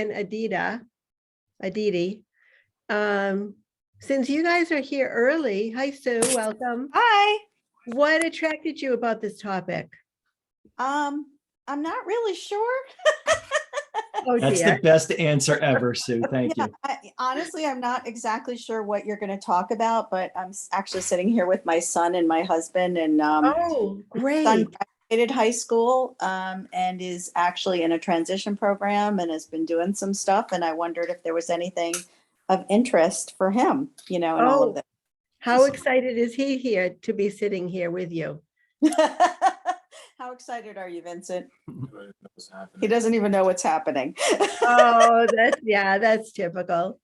and Aditi. Since you guys are here early, hi Sue, welcome. Hi. What attracted you about this topic? I'm not really sure. Oh That's dear. the best answer ever, Sue. Thank you. Honestly, I'm not exactly sure what you're going to talk about, but I'm actually sitting here with my son and my husband, and Oh, great. son graduated high school and is actually in a transition program and has been doing some stuff. And I wondered if there was anything of interest for him, in all of this. How excited is he here to be sitting here with you? How excited are you, Vincent? He doesn't even know what's happening. Oh, that's typical.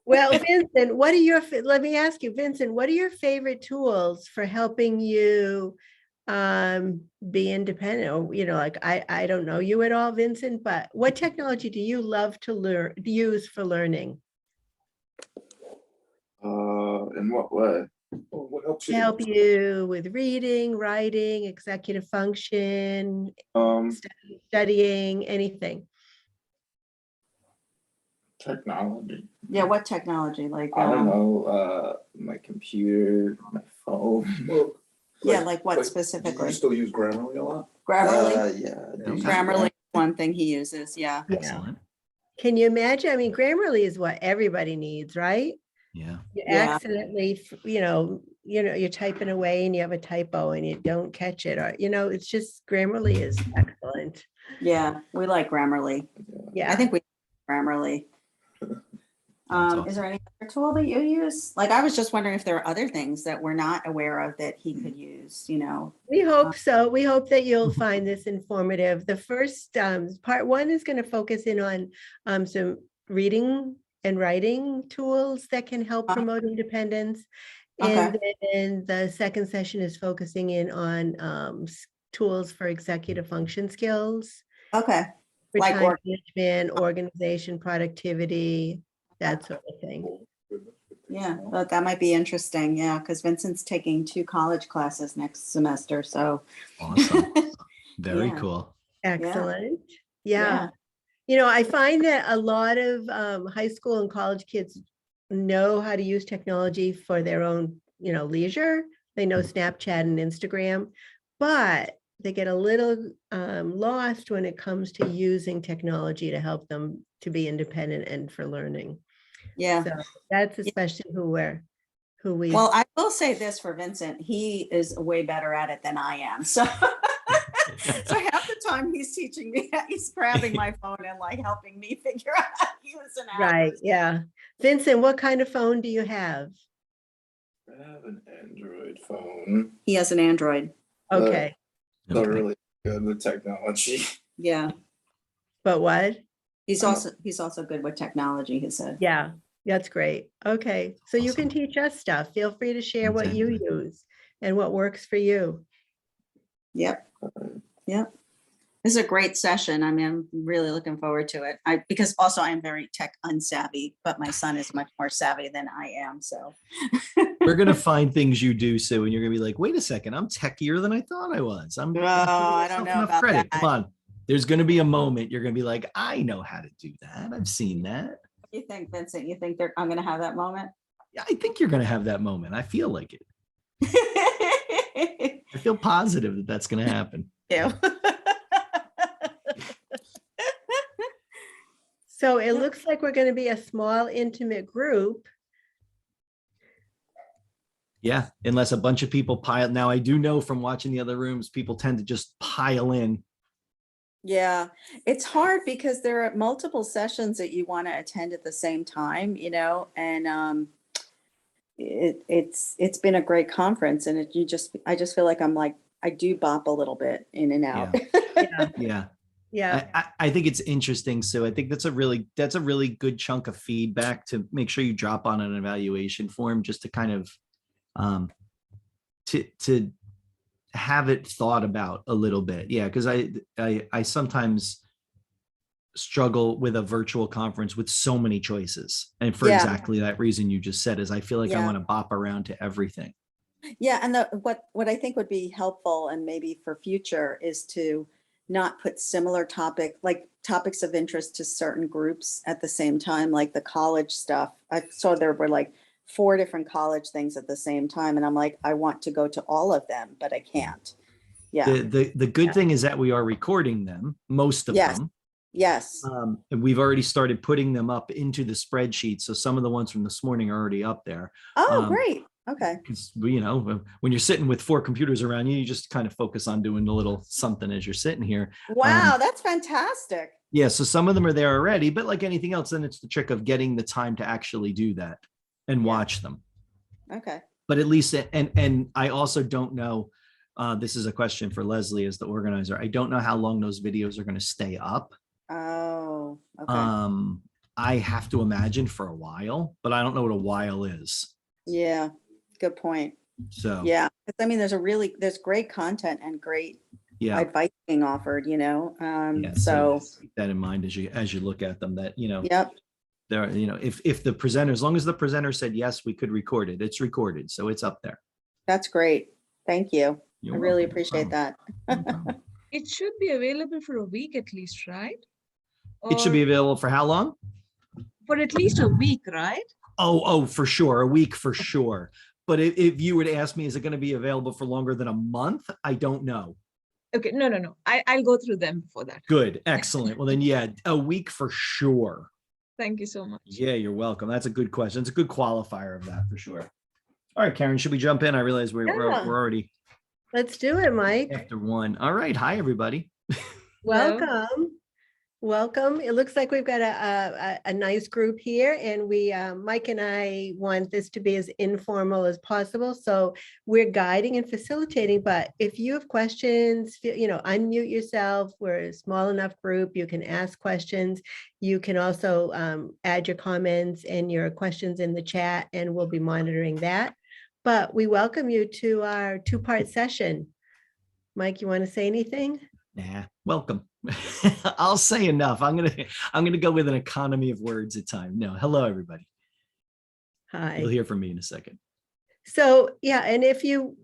Well, Vincent, let me ask you, Vincent, what are your favorite tools for helping you be independent? Or, like, I don't know you at all, Vincent, but what technology do you love to use for learning? In what way? What helps To you? help you with reading, writing, executive function, studying, anything. Technology. Yeah, what technology? Like I don't know. My computer, my phone. yeah, like what specifically? You still use Grammarly a lot? Grammarly. Yeah. Grammarly is one thing he uses. Yeah. Excellent. Can you imagine? I mean, Grammarly is what everybody needs, right? Yeah. You Yeah. accidentally, you're typing away and you have a typo and you don't catch it, or it's just Grammarly is excellent. Yeah, we like Grammarly. Yeah, I think we like Grammarly. Awesome. Is there any other tool that you use? Like, I was just wondering if there are other things that we're not aware of that he could use, we hope so. We hope that you'll find this informative. The first part one is going to focus in on some reading and writing tools that can help promote independence. And then the second session is focusing in on tools for executive function skills, Okay. for Like time management, organization, productivity, that sort of thing. Yeah, well, that might be interesting. Yeah, because Vincent's taking 2 college classes next semester. So Awesome. Very Yeah. cool. Excellent. Yeah. I find that a lot of high school and college kids know how to use technology for their own, leisure. They know Snapchat and Instagram, but they get a little lost when it comes to using technology to help them to be independent and for learning. yeah. So that's especially who we. Well, I will say this for Vincent, he is way better at it than I am. So so half the time he's teaching me, he's grabbing my phone and like helping me figure out how to use an app. Right. Yeah. Vincent, what kind of phone do you have? I have an Android phone. He has an Android. Okay. Not really good with technology. Yeah. But what? He's also good with technology, he said. Yeah, that's great. Okay. So you Awesome. can teach us stuff. Feel free to share what you Exactly. use and what works for you. Yep. Yep. This is a great session. I mean, I'm really looking forward to it. Because also I'm very tech unsavvy, but my son is much more savvy than I am. So We're going to find things you do, Sue, and you're going to be like, wait a second, I'm techier than I thought I was. I'm I don't know about credit. that. Come on. There's going to be a moment you're going to be like, I know how to do that. I've seen that. What do you think, Vincent? You think I'm going to have that moment? Yeah, I think you're going to have that moment. I feel like it. I feel positive that that's going to happen. Yeah. So it looks like we're going to be a small, intimate group. Yeah, unless a bunch of people pile. Now, I do know from watching the other rooms, people tend to just pile in. Yeah, it's hard because there are multiple sessions that you want to attend at the same time, and it's been a great conference, and I just feel like I do bop a little bit in and out. Yeah. I think it's interesting. So I think that's a really good chunk of feedback to make sure you drop on an evaluation form, just to kind of to have it thought about a little bit. Yeah, because I sometimes struggle with a virtual conference with so many choices, and for exactly that reason you just said, is I feel like I want to bop around to everything. Yeah, and what I think would be helpful, and maybe for future, is to not put similar topics of interest to certain groups at the same time, like the college stuff. I saw there were like 4 different college things at the same time. And I'm like, I want to go to all of them, but I can't. Yeah. The good thing is that we are recording them, most of Yes. them. Yes. And we've already started putting them up into the spreadsheet. So some of the ones from this morning are already up there. Oh, great. Okay. Because, you know, when you're sitting with 4 computers around you, you just kind of focus on doing a little something as you're sitting here. Wow, that's fantastic. Yeah, so some of them are there already, but like anything else, then it's the trick of getting the time to actually do that and watch them. Okay. But at least, and I also don't know, this is a question for Leslie as the organizer. I don't know how long those videos are going to stay up. Oh, okay. I have to imagine for a while, but I don't know what a while is. Yeah, good point. So yeah, I mean, there's great content and great advice being offered, you know. So keep that in mind as you look at them, that, you know, yep. There, you know, if the presenter, as long as the presenter said yes, we could record it. It's recorded, so it's up there. That's great. Thank you. You're I really welcome. appreciate that. No problem. It should be available for a week at least, right? It should be Or available for how long? for at least a week, right? Oh, for sure. A week for sure. But if you were to ask me, is it going to be available for longer than a month? I don't know. Okay, no. I'll go through them before that. Good. Excellent. Well, then, yeah, a week for sure. Thank you so much. Yeah, you're welcome. That's a good question. It's a good qualifier of that for sure. All right, Karen, should we jump in? I realize we're already Let's do it, Mike. after 1. All right. Hi, everybody. Welcome. Welcome. It looks like we've got a nice group here, and we, Mike and I want this to be as informal as possible. So we're guiding and facilitating, but if you have questions, you know, unmute yourself. We're a small enough group. You can ask questions. You can also add your comments and your questions in the chat, and we'll be monitoring that. But we welcome you to our 2-part session. Mike, you want to say anything? Nah, welcome. I'll say enough. I'm gonna go with an economy of words at time. No, hello everybody. Hi. You'll hear from me in a second. So yeah, and if you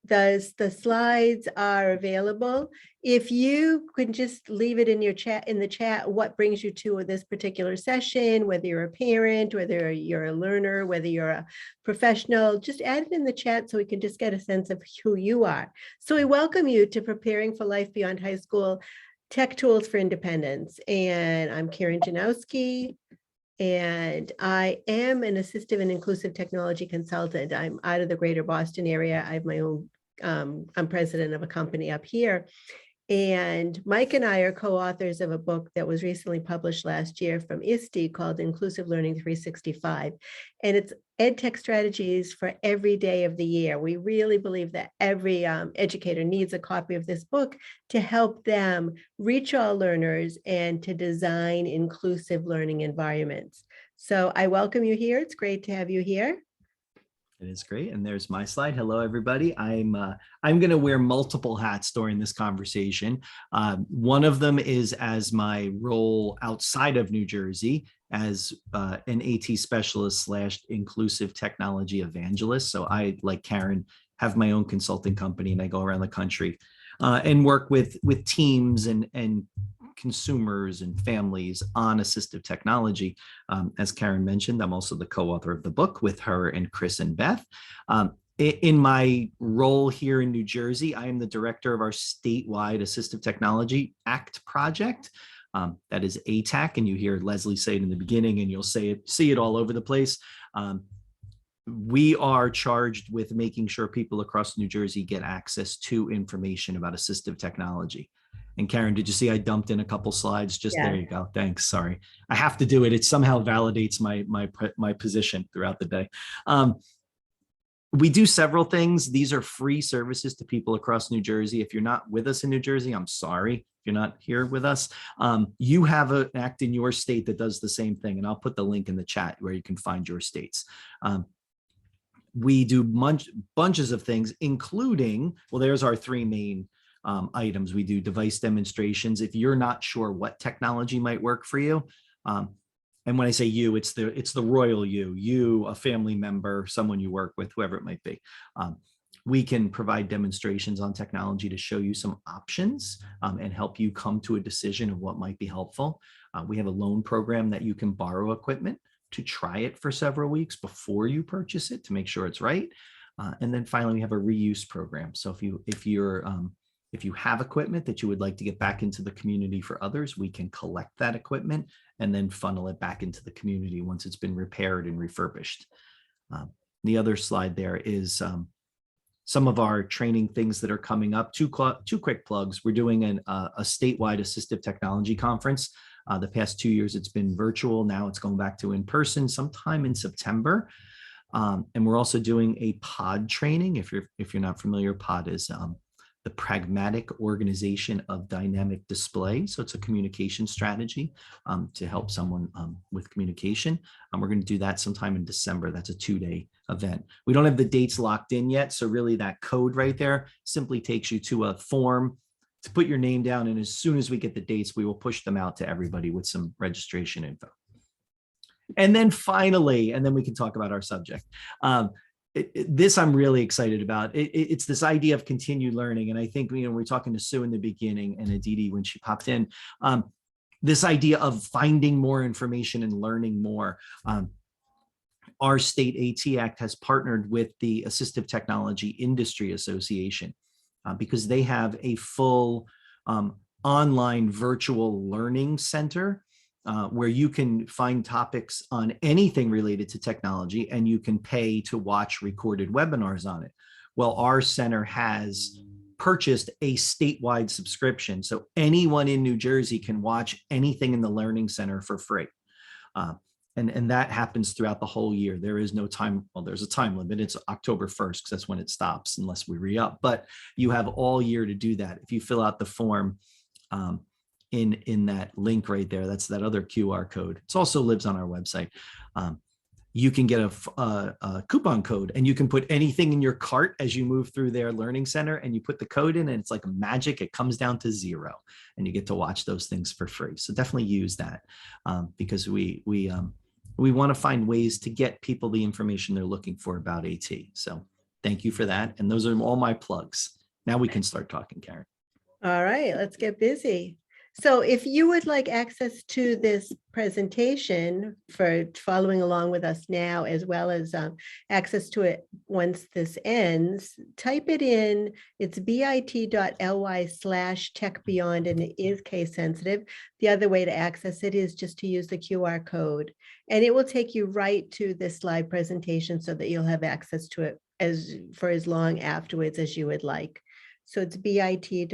the slides are available. If you could just leave it in your chat, in the chat, what brings you to this particular session, whether you're a parent, whether you're a learner, whether you're a professional, just add it in the chat so we can just get a sense of who you are. So we welcome you to Preparing for Life Beyond High School, Tech Tools for Independence. And I'm Karen Janowski, and I am an assistive and inclusive technology consultant. I'm out of the greater Boston area. I have my own, I'm president of a company up here. And Mike and I are co-authors of a book that was recently published last year from ISTE called Inclusive Learning 365. And it's EdTech strategies for every day of the year. We really believe that every educator needs a copy of this book to help them reach all learners and to design inclusive learning environments. So I welcome you here. It's great to have you here. It is great. And there's my slide. Hello, everybody. I'm going to wear multiple hats during this conversation. One of them is as my role outside of New Jersey as an AT specialist / inclusive technology evangelist. So I, like Karen, have my own consulting company, and I go around the country and work with teams and consumers and families on assistive technology. As Karen mentioned, I'm also the co-author of the book with her and Chris and Beth. In my role here in New Jersey, I am the director of our statewide Assistive Technology Act project. That is ATAC, and you hear Leslie say it in the beginning, and you'll see it all over the place. We are charged with making sure people across New Jersey get access to information about assistive technology. And Karen, did you see I dumped in a couple slides? Just There you go. Thanks. Sorry. I have to do it. It somehow validates my position throughout the day. We do several things. These are free services to people across New Jersey. If you're not with us in New Jersey, I'm sorry. If you're not here with us, you have an act in your state that does the same thing. And I'll put the link in the chat where you can find your states. We do bunches of things, including, well, there's our 3 main items. We do device demonstrations. If you're not sure what technology might work for you, and when I say you, it's the royal you, a family member, someone you work with, whoever it might be. we can provide demonstrations on technology to show you some options and help you come to a decision of what might be helpful. We have a loan program that you can borrow equipment to try it for several weeks before you purchase it to make sure it's right. And then finally, we have a reuse program. So if you have equipment that you would like to get back into the community for others, we can collect that equipment and then funnel it back into the community once it's been repaired and refurbished. The other slide there is some of our training things that are coming up. Two quick plugs. We're doing a statewide assistive technology conference. The past 2 years, it's been virtual. Now it's going back to in person sometime in September. And we're also doing a pod training. If you're not familiar, pod is the pragmatic organization of dynamic display. So it's a communication strategy to help someone with communication. We're going to do that sometime in December. That's a 2-day event. We don't have the dates locked in yet. So really that code right there simply takes you to a form to put your name down. And as soon as we get the dates, we will push them out to everybody with some registration info. And then finally, and then we can talk about our subject. This I'm really excited about. It's this idea of continued learning. And I think, we're talking to Sue in the beginning and Aditi when she popped in, this idea of finding more information and learning more. Our state AT Act has partnered with the Assistive Technology Industry Association because they have a full online virtual learning center where you can find topics on anything related to technology and you can pay to watch recorded webinars on it. Well, our center has purchased a statewide subscription. So anyone in New Jersey can watch anything in the Learning Center for free. And that happens throughout the whole year. There is no time. Well, there's a time limit. It's October 1st because that's when it stops unless we re-up. But you have all year to do that. If you fill out the form, in that link right there, that's that other QR code. It also lives on our website. You can get a coupon code and you can put anything in your cart as you move through their learning center and you put the code in and it's like magic. It comes down to 0 and you get to watch those things for free. So definitely use that because we want to find ways to get people the information they're looking for about AT. So thank you for that. And those are all my plugs. Now we can start talking, Karen. All right, let's get busy. So if you would like access to this presentation for following along with us now, as well as access to it once this ends, type it in. It's bit.ly/techbeyond, and it is case sensitive. The other way to access it is just to use the QR code, and it will take you right to this live presentation so that you'll have access to it for as long afterwards as you would like. So it's bit.ly/Tech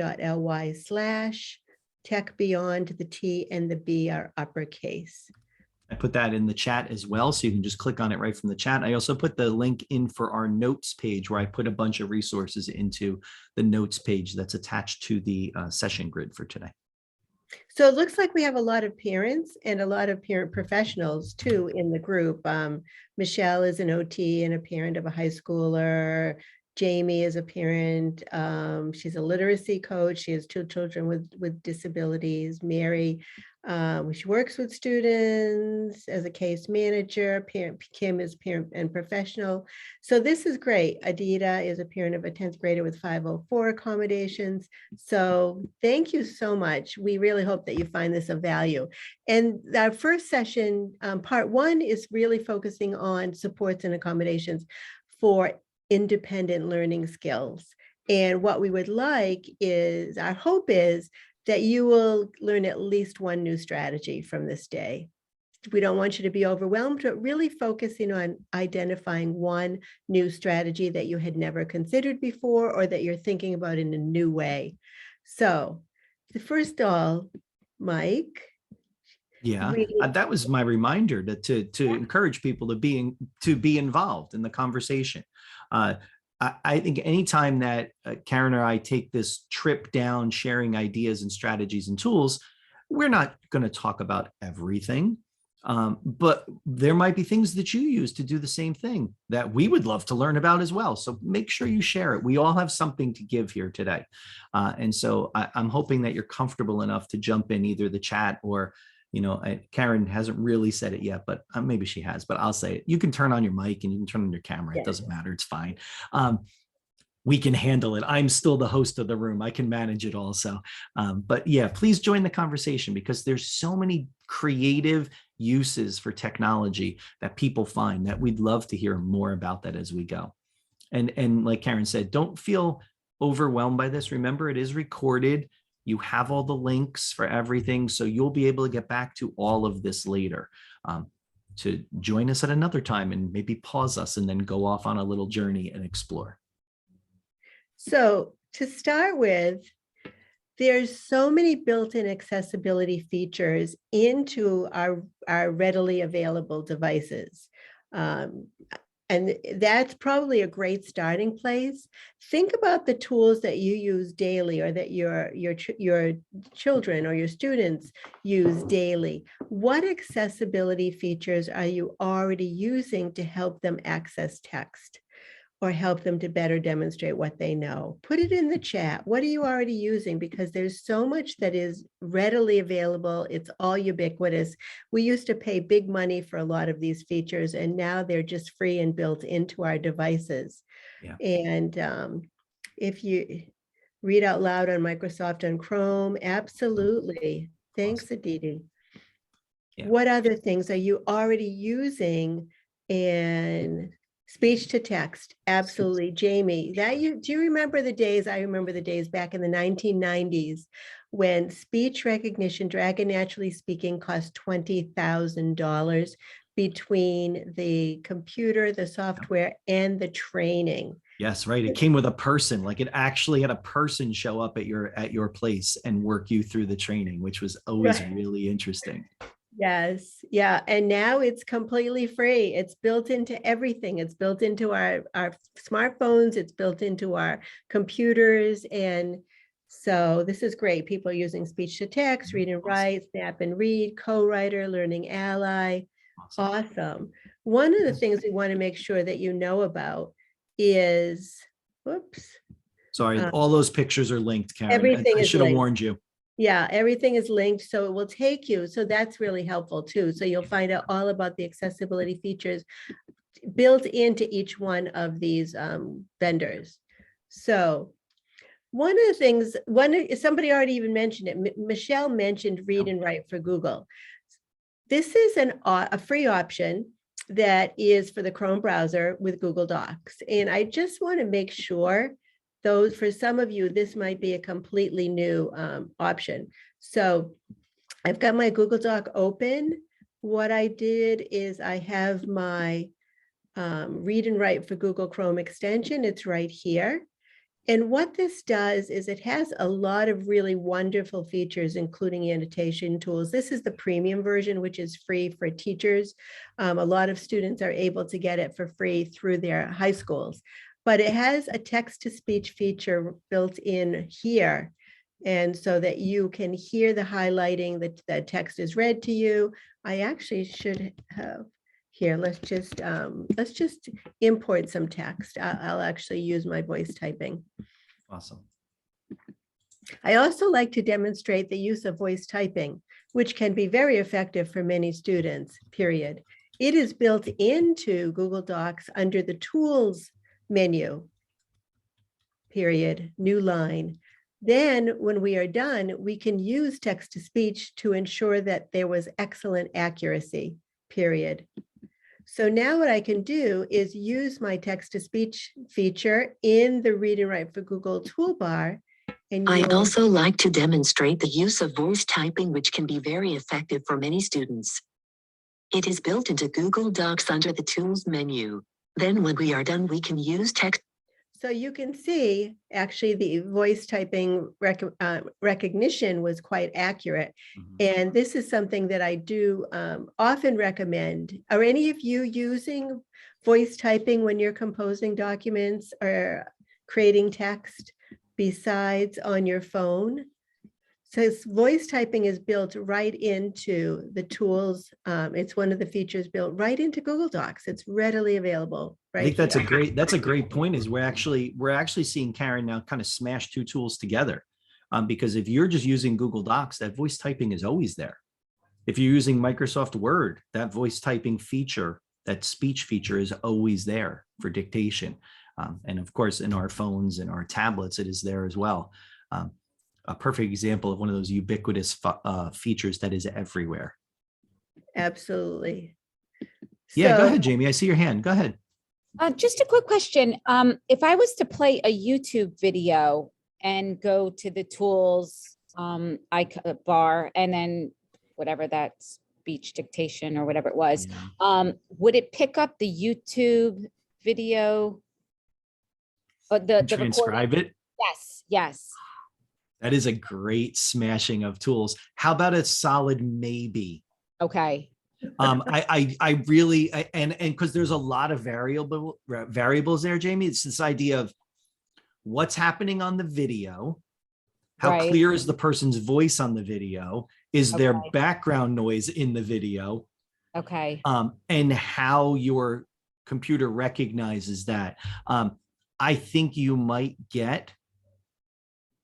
Beyond. The T and the B are uppercase. I put that in the chat as well, so you can just click on it right from the chat. I also put the link in for our notes page where I put a bunch of resources into the notes page that's attached to the session grid for today. So it looks like we have a lot of parents and a lot of parent professionals too in the group. Michelle is an OT and a parent of a high schooler. Jamie is a parent. She's a literacy coach. She has 2 children with disabilities. Mary, she works with students as a case manager. Kim is parent and professional. So this is great. Adita is a parent of a 10th grader with 504 accommodations. So thank you so much. We really hope that you find this of value. And our first session, part 1, is really focusing on supports and accommodations for independent learning skills. And what we would like is, our hope is that you will learn at least one new strategy from this day. We don't want you to be overwhelmed, but really focusing on identifying one new strategy that you had never considered before or that you're thinking about in a new way. So first of all, Mike. Yeah, that was my reminder to encourage people to be involved in the conversation. I think anytime that Karen or I take this trip down sharing ideas and strategies and tools, we're not going to talk about everything, but there might be things that you use to do the same thing that we would love to learn about as well. So make sure you share it. We all have something to give here today. And so I'm hoping that you're comfortable enough to jump in either the chat or, Karen hasn't really said it yet, but maybe she has, but I'll say it. You can turn on your mic and you can turn on your camera. It doesn't matter. It's fine. we can handle it. I'm still the host of the room. I can manage it also. But yeah, please join the conversation because there's so many creative uses for technology that people find that we'd love to hear more about that as we go. And like Karen said, don't feel overwhelmed by this. Remember, it is recorded. You have all the links for everything. So you'll be able to get back to all of this later. To join us at another time and maybe pause us and then go off on a little journey and explore. So to start with, there's so many built-in accessibility features into our readily available devices. And that's probably a great starting place. Think about the tools that you use daily or that your children or your students use daily. What accessibility features are you already using to help them access text or help them to better demonstrate what they know? Put it in the chat. What are you already using? Because there's so much that is readily available. It's all ubiquitous. We used to pay big money for a lot of these features, and now they're just free and built into our devices. Yeah. And if you read out loud on Microsoft on Chrome, absolutely. Thanks, Awesome. Aditi. Yeah. What other things are you already using? And speech to text, absolutely. Jamie, do you remember the days? I remember the days back in the 1990s when speech recognition, Dragon Naturally Speaking, cost $20,000 between the computer, the software, and the training. Yes, right. It came with a person, like it actually had a person show up at your place and work you through the training, which was always really interesting. Yes. Yeah. And now it's completely free. It's built into everything. It's built into our smartphones. It's built into our computers. And so this is great. People are using speech to text, read and write, snap and read, co-writer, learning ally. Awesome. One of the things we want to make sure that you know about is, whoops. Sorry, all those pictures are linked, Karen. Everything I is should have linked. warned you. Yeah, everything is linked, so it will take you. So that's really helpful too. So you'll find out all about the accessibility features built into each one of these vendors. So one of the things, somebody already even mentioned it. Michelle mentioned Read and Write for Google. This is a free option that is for the Chrome browser with Google Docs. And I just want to make sure for some of you, this might be a completely new option. So I've got my Google Doc open. What I did is I have my Read and Write for Google Chrome extension. It's right here. And what this does is it has a lot of really wonderful features, including annotation tools. This is the premium version, which is free for teachers. A lot of students are able to get it for free through their high schools. But it has a text-to-speech feature built in here. And so that you can hear the highlighting, that the text is read to you. I actually should have here. Let's just import some text. I'll actually use my voice typing. Awesome. I also like to demonstrate the use of voice typing, which can be very effective for many students, period. It is built into Google Docs under the Tools menu, period, new line. Then when we are done, we can use text-to-speech to ensure that there was excellent accuracy, period. So now what I can do is use my text-to-speech feature in the Read and Write for Google toolbar. And I'd also like to demonstrate the use of voice typing, which can be very effective for many students. It is built into Google Docs under the Tools menu. Then when we are done, we can use text. So you can see actually the voice typing recognition was quite accurate. And this is something that I do often recommend. Are any of you using voice typing when you're composing documents or creating text besides on your phone? So voice typing is built right into the tools. It's one of the features built right into Google Docs. It's readily available. Right. I think that's a great point. Is we're actually seeing Karen now kind of smash two tools together, because if you're just using Google Docs, that voice typing is always there. If you're using Microsoft Word, that voice typing feature, that speech feature is always there for dictation. And of course, in our phones and our tablets, it is there as well. A perfect example of one of those ubiquitous features that is everywhere. Absolutely. Yeah, go So- ahead, Jamie. I see your hand. Go ahead. Just a quick question. If I was to play a YouTube video and go to the tools bar and then whatever that speech dictation or whatever it was, would it pick up the YouTube video? The Transcribe recording? it. Yes, yes. That is a great smashing of tools. How about a solid maybe? Okay. I really, and because there's a lot of variables there, Jamie. It's this idea of what's happening on the video, how Right. clear is the person's voice on the video, is there Okay. background noise in the video, Okay. and how your computer recognizes that. I think you might get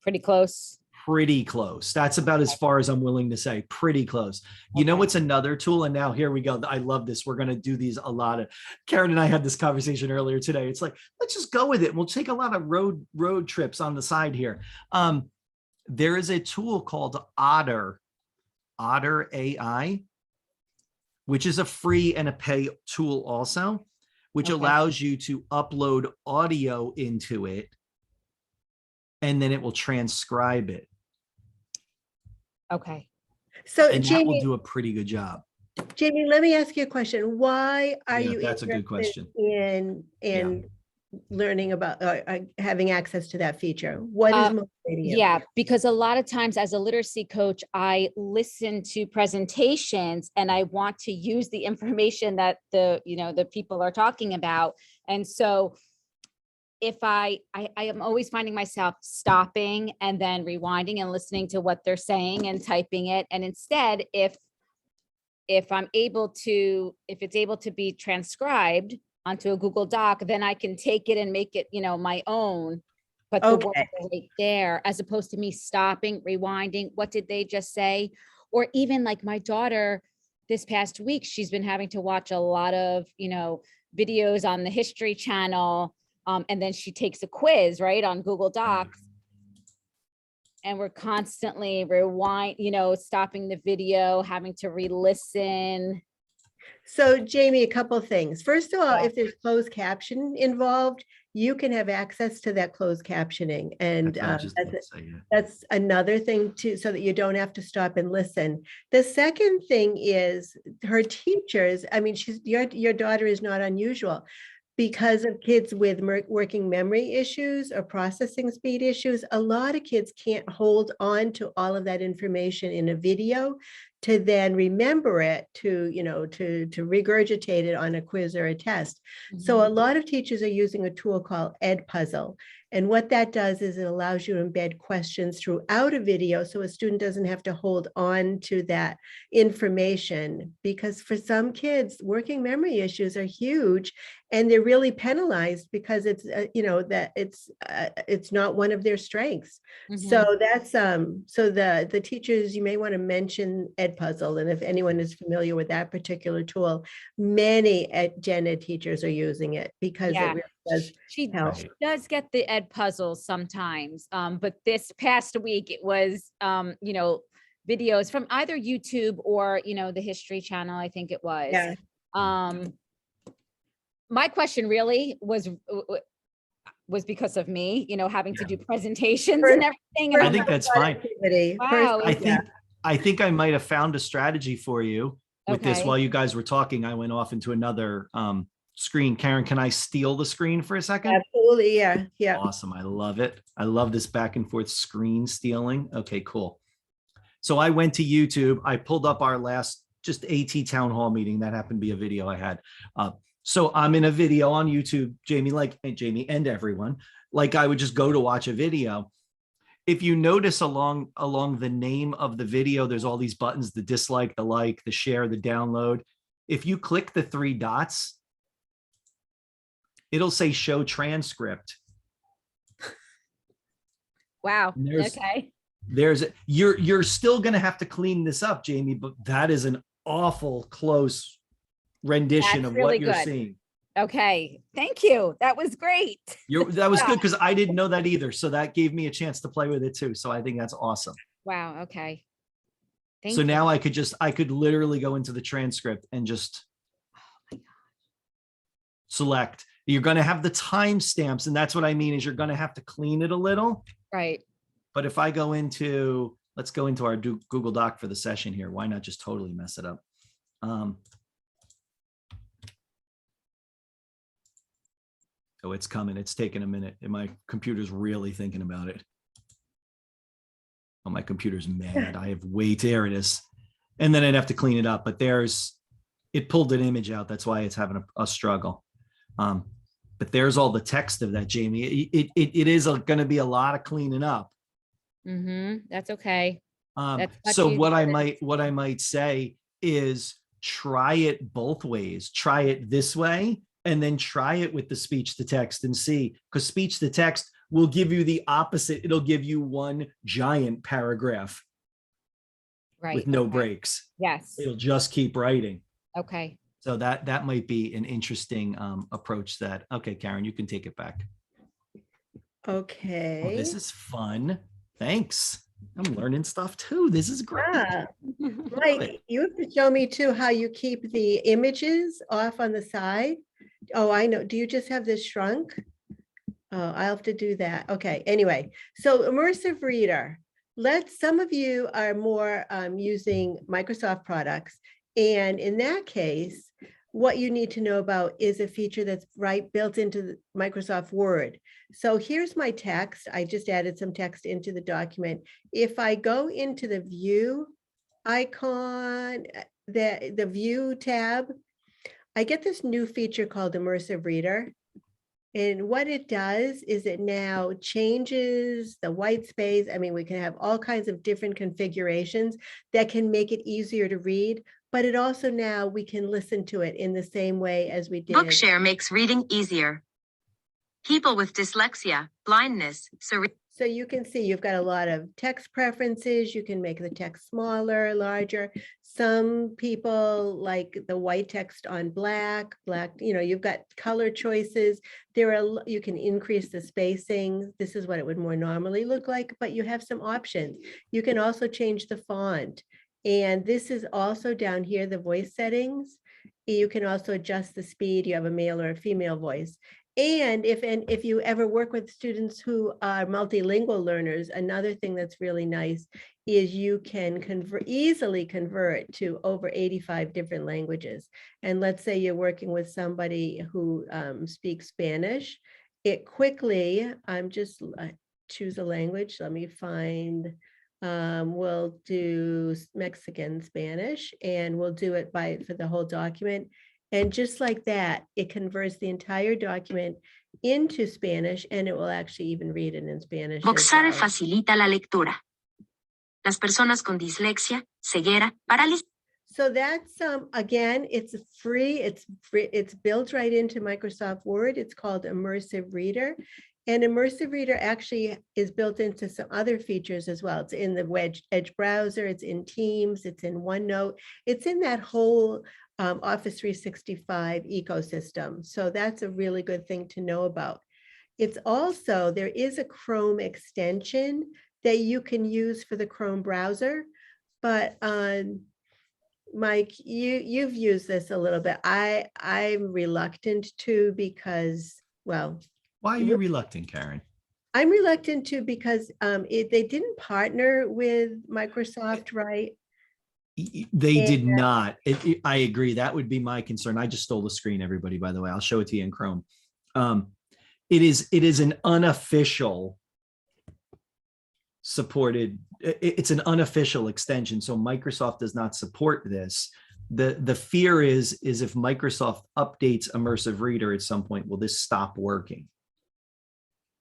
Pretty close. pretty close. That's about as far as I'm willing to say. Pretty close. You know Okay. what's another tool? And now here we go. I love this. We're going to do these a lot of. Karen and I had this conversation earlier today. It's like, let's just go with it. We'll take a lot of road trips on the side here. There is a tool called Otter AI, which is a free and a pay tool also, which Okay. allows you to upload audio into it, and then it will transcribe it. Okay. So And that will Jamie, do a pretty good job. Jamie, let me ask you a question. Why are Yeah, you that's a good interested question. in learning about having access to that feature? What is motivating you? Yeah, because a lot of times as a literacy coach, I listen to presentations and I want to use the information that the people are talking about. And so if I am always finding myself stopping and then rewinding and listening to what they're saying and typing it. And instead, if it's able to be transcribed onto a Google Doc, then I can take it and make it, my own. But the words Okay. are right there, as opposed to me stopping, rewinding. What did they just say? Or even like my daughter this past week, she's been having to watch a lot of, videos on the History Channel. And then she takes a quiz, right, on Google Docs. And we're constantly stopping the video, having to re-listen. So Jamie, a couple things. First of all, Yeah. if there's closed caption involved, you can have access to that closed captioning. And That's what I was just about to say, yeah. that's another thing too, so that you don't have to stop and listen. The second thing is her teachers. I mean, your daughter is not unusual. Because of kids with working memory issues or processing speed issues, a lot of kids can't hold on to all of that information in a video to then remember it, to regurgitate it on a quiz or a test. So a lot of teachers are using a tool called Edpuzzle. And what that does is it allows you to embed questions throughout a video so a student doesn't have to hold on to that information, because for some kids, working memory issues are huge and they're really penalized because it's, that it's not one of their strengths. So that's, so the teachers, you may want to mention Edpuzzle. And if anyone is familiar with that particular tool, many Gen Ed teachers are using it because it really does She help. does get the Edpuzzle sometimes, but this past week it was, videos from either YouTube or, the History Channel, I think it was. Yeah. My question really was because of me, having to do presentations and everything. And I I'm think like, that's fine. Wow. I think I might have found a strategy for you with this. Okay. While you guys were talking, I went off into another screen. Karen, can I steal the screen for a second? Absolutely, yeah, yeah. Awesome. I love it. I love this back and forth screen stealing. Okay, cool. So I went to YouTube. I pulled up our last just AT town hall meeting. That happened to be a video I had. So I'm in a video on YouTube, Jamie and everyone, like I would just go to watch a video. If you notice along the name of the video, there's all these buttons: the dislike, the like, the share, the download. If you click the three dots, it'll say show transcript. Wow. There's- Okay. You're still going to have to clean this up, Jamie, but that is an awful close rendition That's of really what you're good. seeing. Okay, thank you. That was great. That was good because I didn't know that either. So that gave me a chance to play with it too. So I think that's awesome. Wow, okay. Thank So you. now I could literally go into the transcript and just select. You're going to have the timestamps, and that's what I mean is you're going to have to clean it a little. Right. But if I go into, let's go into our Google Doc for the session here. Why not just totally mess it up? Oh, it's coming. It's taking a minute. And my computer's really thinking about it. Oh, my computer's mad. I have there it is. And then I'd have to clean it up. But it pulled an image out. That's why it's having a struggle. But there's all the text of that, Jamie. It is going to be a lot of cleaning up. That's okay. So what I might say is try it both ways. Try it this way, and then try it with the speech to text and see, because speech to text will give you the opposite. It'll give you one giant paragraph with no breaks. Yes. It'll just keep writing. Okay. So that might be an interesting approach that, okay, Karen, you can take it back. Okay. Oh, this is fun. Thanks. I'm learning stuff too. This is great. Yeah. Mike, you have to show me too how you keep the images off on the side. Oh, I know. Do you just have this shrunk? Oh, I'll have to do that. Okay. Anyway, so Immersive Reader. Some of you are more using Microsoft products. And in that case, what you need to know about is a feature that's built into the Microsoft Word. So here's my text. I just added some text into the document. If I go into the view icon, the view tab, I get this new feature called Immersive Reader. And what it does is it now changes the white space. I mean, we can have all kinds of different configurations that can make it easier to read, but it also now we can listen to it in the same way as we did. Bookshare makes reading easier. People with dyslexia, blindness, So you can see you've got a lot of text preferences. You can make the text smaller, larger. Some people like the white text on black, you've got color choices. You can increase the spacing. This is what it would more normally look like, but you have some options. You can also change the font. And this is also down here, the voice settings. You can also adjust the speed. You have a male or a female voice. And if you ever work with students who are multilingual learners, another thing that's really nice is you can easily convert to over 85 different languages. And let's say you're working with somebody who speaks Spanish. It quickly, choose a language. Let me find, we'll do Mexican Spanish, and we'll do it for the whole document. And just like that, it converts the entire document into Spanish, and it will actually even read it in Spanish. Bookshare facilita la lectura. Las personas con dislexia, ceguera, parálisis. So that's, again, it's free. It's built right into Microsoft Word. It's called Immersive Reader. And Immersive Reader actually is built into some other features as well. It's in the Edge browser, it's in Teams, it's in OneNote, it's in that whole Office 365 ecosystem. So that's a really good thing to know about. It's also, there is a Chrome extension that you can use for the Chrome browser, but Mike, you've used this a little bit. I'm reluctant to because, well. Why are you reluctant, Karen? I'm reluctant to because they didn't partner with Microsoft, right? They did not. I agree. That would be my concern. I just stole the screen, everybody, by the way. I'll show it to you in Chrome. It is an unofficial supported, it's an unofficial extension. So Microsoft does not support this. The fear is if Microsoft updates Immersive Reader at some point, will this stop working?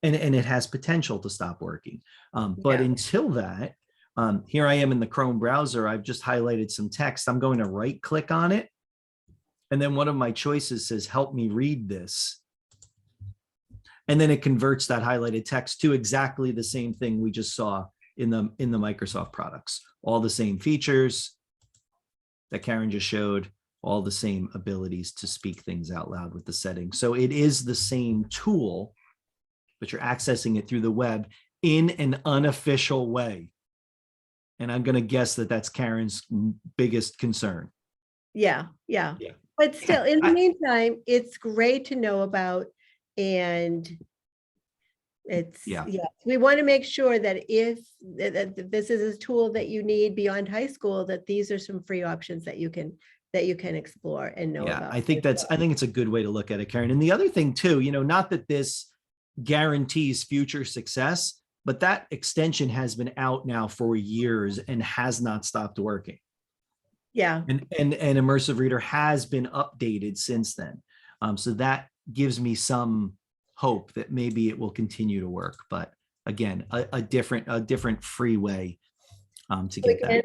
And it has potential to stop working. But until that, here I am in the Chrome browser. I've just highlighted some text. I'm going to right click on it. And then one of my choices says, help me read this. And then it converts that highlighted text to exactly the same thing we just saw in the Microsoft products. All the same features that Karen just showed. all the same abilities to speak things out loud with the settings. So it is the same tool, but you're accessing it through the web in an unofficial way. And I'm going to guess that that's Karen's biggest concern. Yeah. Yeah. But still, in the meantime, it's great to know about, and it's, Yeah. we want to make sure that if this is a tool that you need beyond high school, that these are some free options that you can explore and know about. I think it's a good way to look at it, Karen. And the other thing too, not that this guarantees future success, but that extension has been out now for years and has not stopped working. Yeah. And Immersive Reader has been updated since then. So that gives me some hope that maybe it will continue to work. But again, a different free way to get that.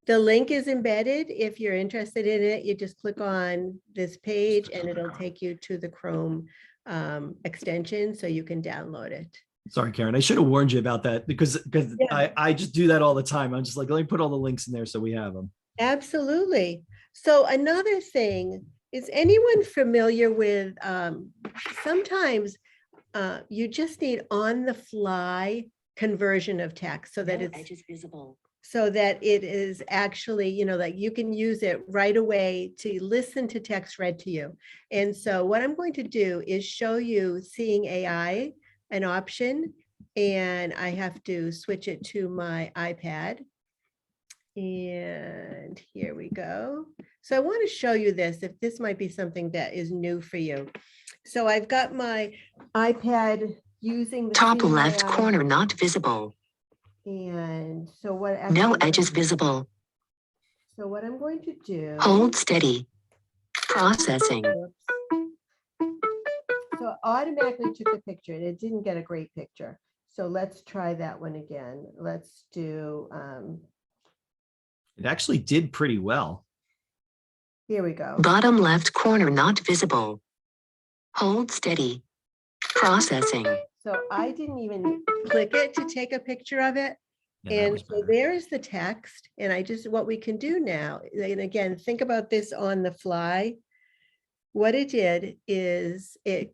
The link is embedded. If you're interested in it, you just click on this page and it'll take you to the Chrome extension so you can download it. Sorry, Karen, I should have warned you about that because I just do that all the time. I'm just like, let me put all the links in there so we have them. Absolutely. So another thing, is anyone familiar with, sometimes you just need on the fly conversion of text so that No it's edges visible. So that it is actually, like you can use it right away to listen to text read to you. And so what I'm going to do is show you Seeing AI, an option, and I have to switch it to my iPad. And here we go. So I want to show you this, if this might be something that is new for you. So I've got my iPad using the Top Seeing left AI, corner not visible. and so what? No actually- edges visible. So what I'm going to do. Hold steady. Processing. So it automatically took the picture and it didn't get a great picture. So let's try that one again. Let's do, It actually did pretty well. here we go. Bottom left corner not visible. Hold steady. Processing. So I didn't even click it to take a picture of it. Yeah, that And was so better. there's the text. And what we can do now, and again, think about this on the fly. What it did is it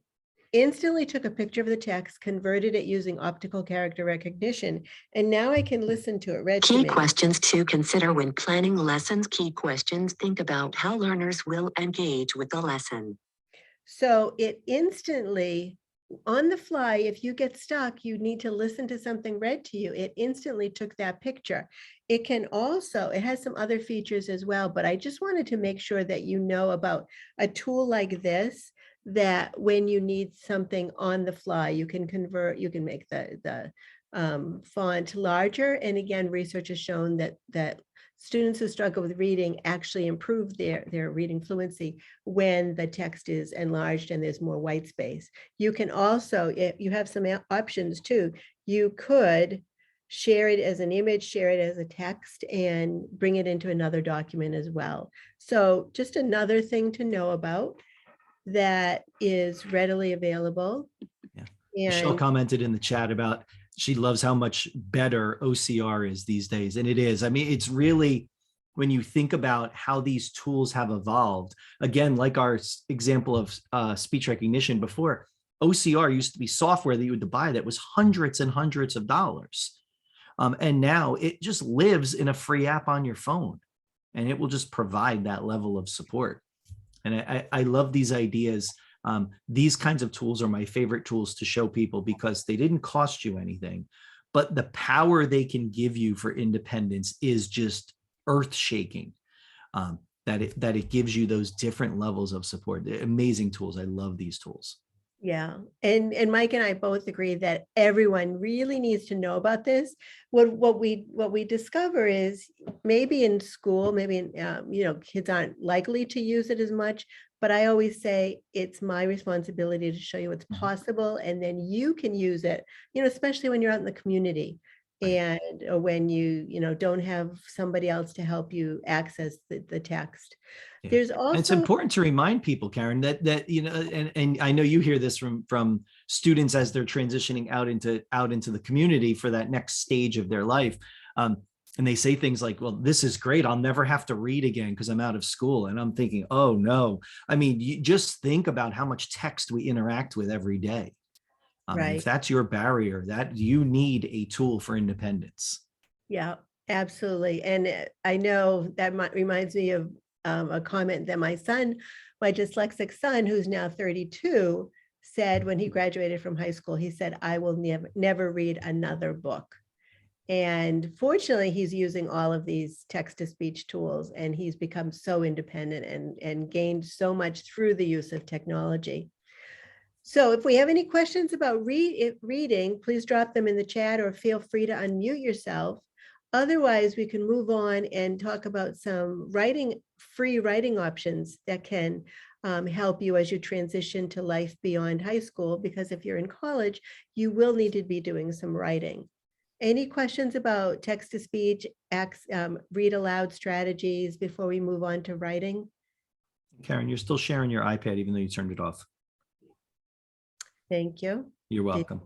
instantly took a picture of the text, converted it using optical character recognition, and now I can listen to it read to Key me. questions to consider when planning lessons. Key questions. Think about how learners will engage with the lesson. So it instantly, on the fly, if you get stuck, you need to listen to something read to you, it instantly took that picture. It can also, it has some other features as well, but I just wanted to make sure that you know about a tool like this, that when you need something on the fly, you can convert, you can make the font larger. And again, research has shown that students who struggle with reading actually improve their reading fluency when the text is enlarged and there's more white space. You can also, you have some options too. You could share it as an image, share it as a text, and bring it into another document as well. So just another thing to know about that is readily available. Yeah. Michelle And commented in the chat about she loves how much better OCR is these days. And it is. I mean, it's really, when you think about how these tools have evolved, again, like our example of speech recognition before, OCR used to be software that you had to buy that was hundreds and hundreds of dollars. And now it just lives in a free app on your phone, and it will just provide that level of support. And I love these ideas. These kinds of tools are my favorite tools to show people because they didn't cost you anything, but the power they can give you for independence is just earth-shaking. That it gives you those different levels of support. They're amazing tools. I love these tools. yeah, and Mike and I both agree that everyone really needs to know about this. What we discover is maybe in school, maybe in, kids aren't likely to use it as much, but I always say it's my responsibility to show you what's possible, and then you can use it, especially when you're out in the community. And or when you don't have somebody else to help you access the text. Yeah. There's also, and it's important to remind people, Karen, that and I know you hear this from students as they're transitioning out into the community for that next stage of their life. And they say things like, well, this is great. I'll never have to read again because I'm out of school. And I'm thinking, oh no. I mean, you just think about how much text we interact with every day. Right. If that's your barrier, that you need a tool for independence. Yeah, absolutely. And I know that reminds me of a comment that my dyslexic son, who's now 32, said when he graduated from high school. He said, I will never read another book. And fortunately, he's using all of these text-to-speech tools, and he's become so independent and gained so much through the use of technology. So if we have any questions about reading, please drop them in the chat or feel free to unmute yourself. Otherwise, we can move on and talk about some free writing options that can help you as you transition to life beyond high school, because if you're in college, you will need to be doing some writing. Any questions about text-to-speech, read aloud strategies before we move on to writing? Karen, you're still sharing your iPad even though you turned it off. Thank you. You're welcome.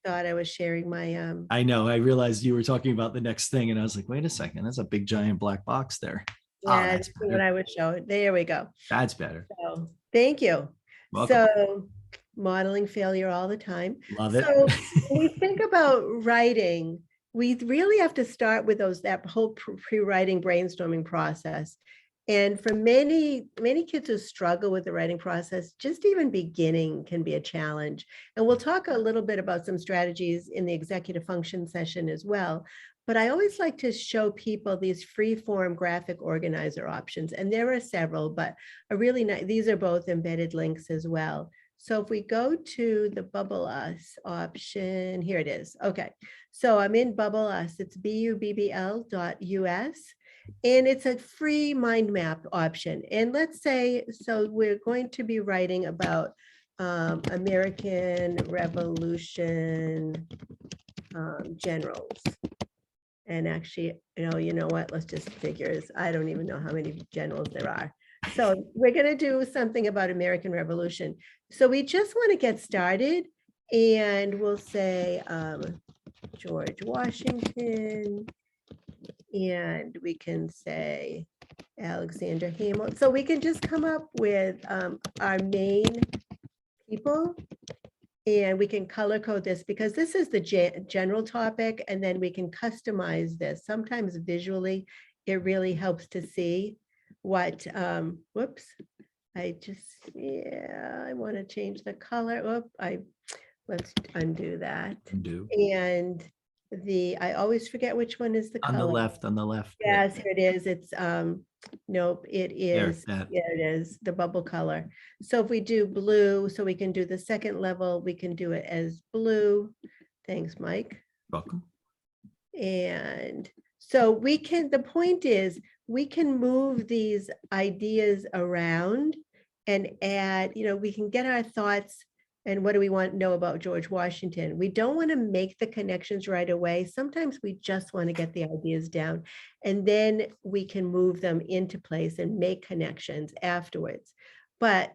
Thought I was sharing my I know. I realized you were talking about the next thing, and I was like, wait a second, that's a big giant black box there. yeah, that's that's what better. I was showing. There we go. That's better. So thank you. Welcome. So modeling failure all the time. Love it. So when we think about writing, we really have to start with that whole pre-writing brainstorming process. And for many kids who struggle with the writing process, just even beginning can be a challenge. And we'll talk a little bit about some strategies in the executive function session as well. But I always like to show people these free-form graphic organizer options. And there are several, but these are both embedded links as well. So if we go to the Bubble Us option, here it is. Okay, so I'm in Bubble Us. It's bubbl.us. And it's a free mind map option. And let's say, so we're going to be writing about American Revolution generals. And actually, you know what, let's just figure, I don't even know how many generals there are. So we're going to do something about American Revolution. So we just want to get started, and we'll say George Washington, and we can say Alexander Hamilton. So we can just come up with our main people, and we can color code this because this is the general topic, and then we can customize this. Sometimes visually, it really helps to see what, whoops, I want to change the color. Let's undo that. Undo. And I always forget which one is the color. On the left. Yes, here it is. It's, nope, it is. There, Yeah, it is the bubble color. So if we do blue, so we can do the second level, we can do it as blue. Thanks, Mike. Welcome. And so the point is, we can move these ideas around and add, we can get our thoughts. And what do we want to know about George Washington? We don't want to make the connections right away. Sometimes we just want to get the ideas down, and then we can move them into place and make connections afterwards. But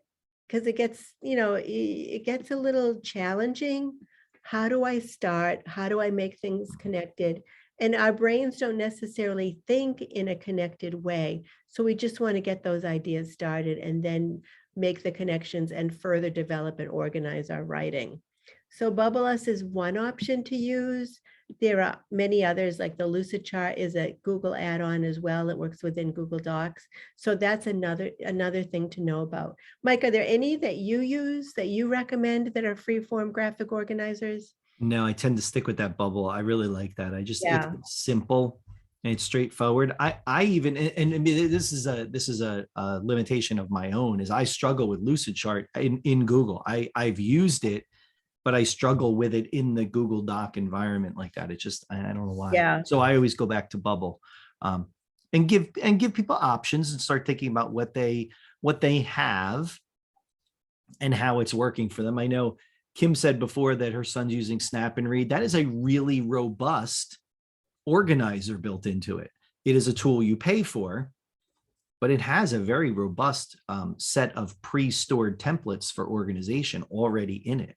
because it gets a little challenging. How do I start? How do I make things connected? And our brains don't necessarily think in a connected way. So we just want to get those ideas started and then make the connections and further develop and organize our writing. So Bubble Us is one option to use. There are many others, like the Lucid Chart is a Google add-on as well. It works within Google Docs. So that's another thing to know about. Mike, are there any that you use that you recommend that are free-form graphic organizers? No, I tend to stick with that Bubble. I really like that. It's simple and it's straightforward. I even, and I mean, this is a limitation of my own, is I struggle with Lucid Chart in Google. I've used it, but I struggle with it in the Google Doc environment like that. It's just, I don't know why. Yeah. So I always go back to Bubble, and give people options and start thinking about what they have and how it's working for them. I know Kim said before that her son's using Snap and Read. That is a really robust organizer built into it. It is a tool you pay for, but it has a very robust set of pre-stored templates for organization already in it.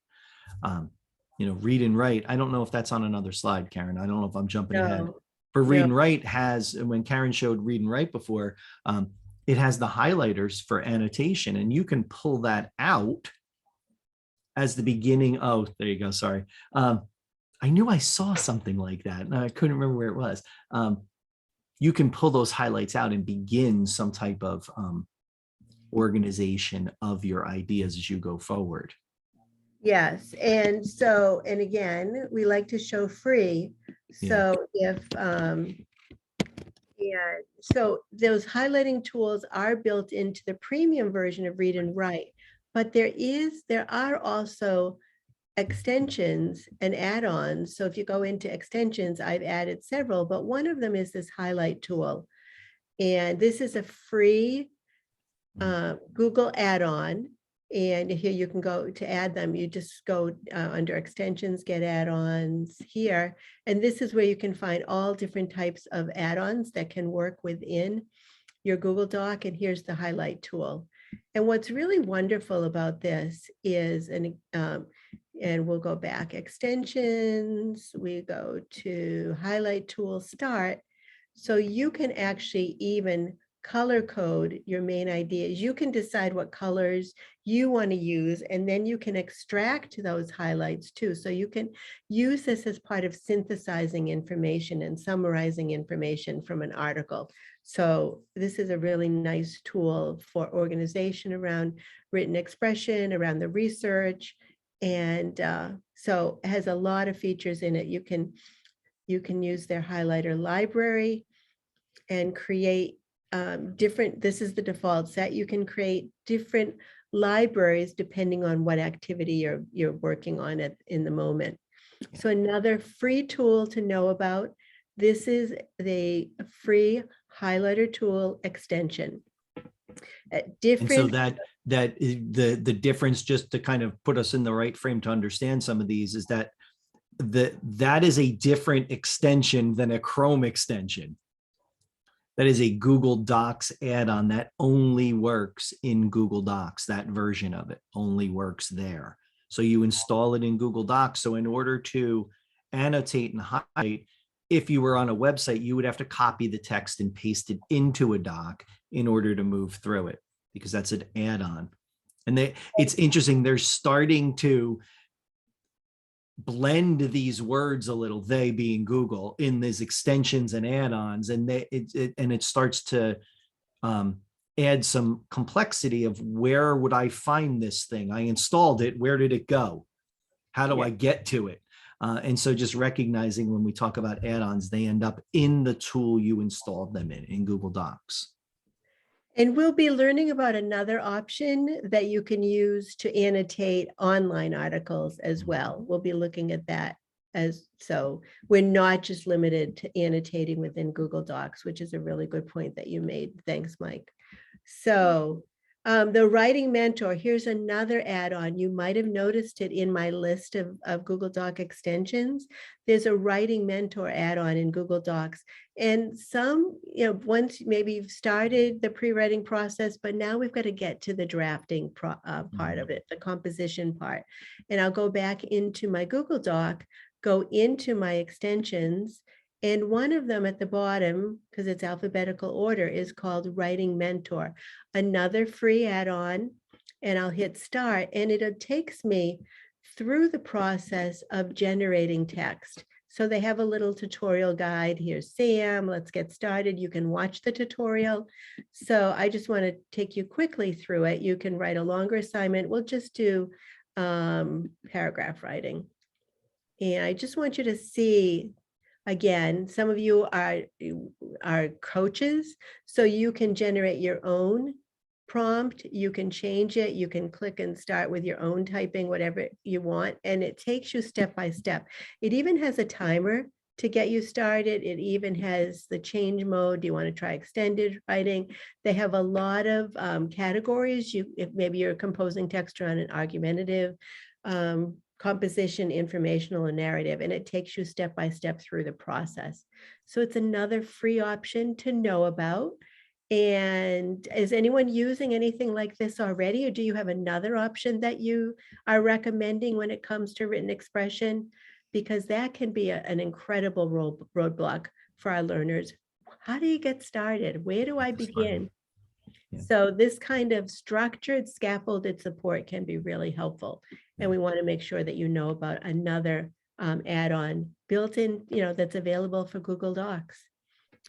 read and write. I don't know if that's on another slide, Karen. I don't know if I'm jumping ahead. No, For read no. and write has, when Karen showed read and write before, it has the highlighters for annotation, and you can pull that out as the beginning. Oh, there you go. Sorry. I knew I saw something like that, and I couldn't remember where it was. You can pull those highlights out and begin some type of organization of your ideas as you go forward. Yes, and so, and again, we like to show free. So if, yeah, so those highlighting tools are built into the premium version of Read and Write, but there are also extensions and add-ons. So if you go into extensions, I've added several, but one of them is this highlight tool. And this is a free Google add-on. And here you can go to add them. You just go under extensions, get add-ons here. And this is where you can find all different types of add-ons that can work within your Google Doc. And here's the highlight tool. And what's really wonderful about this is, and we'll go back, extensions, we go to highlight tool start. So you can actually even color code your main ideas. You can decide what colors you want to use, and then you can extract those highlights too. So you can use this as part of synthesizing information and summarizing information from an article. So this is a really nice tool for organization around written expression, around the research. And so it has a lot of features in it. You can use their highlighter library and create different, this is the default set. You can create different libraries depending on what activity you're working on in the moment. So another free tool to know about, this is the free highlighter tool extension. And so that the difference, just to kind of put us in the right frame to understand some of these, is that that is a different extension than a Chrome extension. That is a Google Docs add-on that only works in Google Docs. That version of it only works there. So you install it in Google Docs. So in order to annotate and highlight, if you were on a website, you would have to copy the text and paste it into a doc in order to move through it, because that's an add-on. And it's interesting, they're starting to blend these words a little, they being Google, in these extensions and add-ons, and it starts to add some complexity of, where would I find this thing? I installed it, where did it go? How do I get to it? And so just recognizing when we talk about add-ons, they end up in the tool you installed them in Google Docs. And we'll be learning about another option that you can use to annotate online articles as well. We'll be looking at that, so we're not just limited to annotating within Google Docs, which is a really good point that you made. Thanks, Mike. So the Writing Mentor, here's another add-on. You might have noticed it in my list of Google Doc extensions. There's a Writing Mentor add-on in Google Docs. And some, once maybe you've started the pre-writing process, but now we've got to get to the drafting part of it, the composition part. And I'll go back into my Google Doc, go into my extensions, and one of them at the bottom, because it's alphabetical order, is called Writing Mentor, another free add-on. And I'll hit start, and it takes me through the process of generating text. So they have a little tutorial guide. Here's Sam, let's get started. You can watch the tutorial. So I just want to take you quickly through it. You can write a longer assignment. We'll just do paragraph writing. And I just want you to see, again, some of you are coaches, so you can generate your own prompt. You can change it. You can click and start with your own typing, whatever you want. And it takes you step by step. It even has a timer to get you started. It even has the change mode. Do you want to try extended writing? They have a lot of categories. If maybe you're composing text around an argumentative, composition, informational, and narrative, and it takes you step by step through the process. So it's another free option to know about. And is anyone using anything like this already, or do you have another option that you are recommending when it comes to written expression? Because that can be an incredible roadblock for our learners. How do you get started? Where do I begin? Yeah. So this kind of structured, scaffolded support can be really helpful. And we want to make sure that you know about another add-on built in, that's available for Google Docs.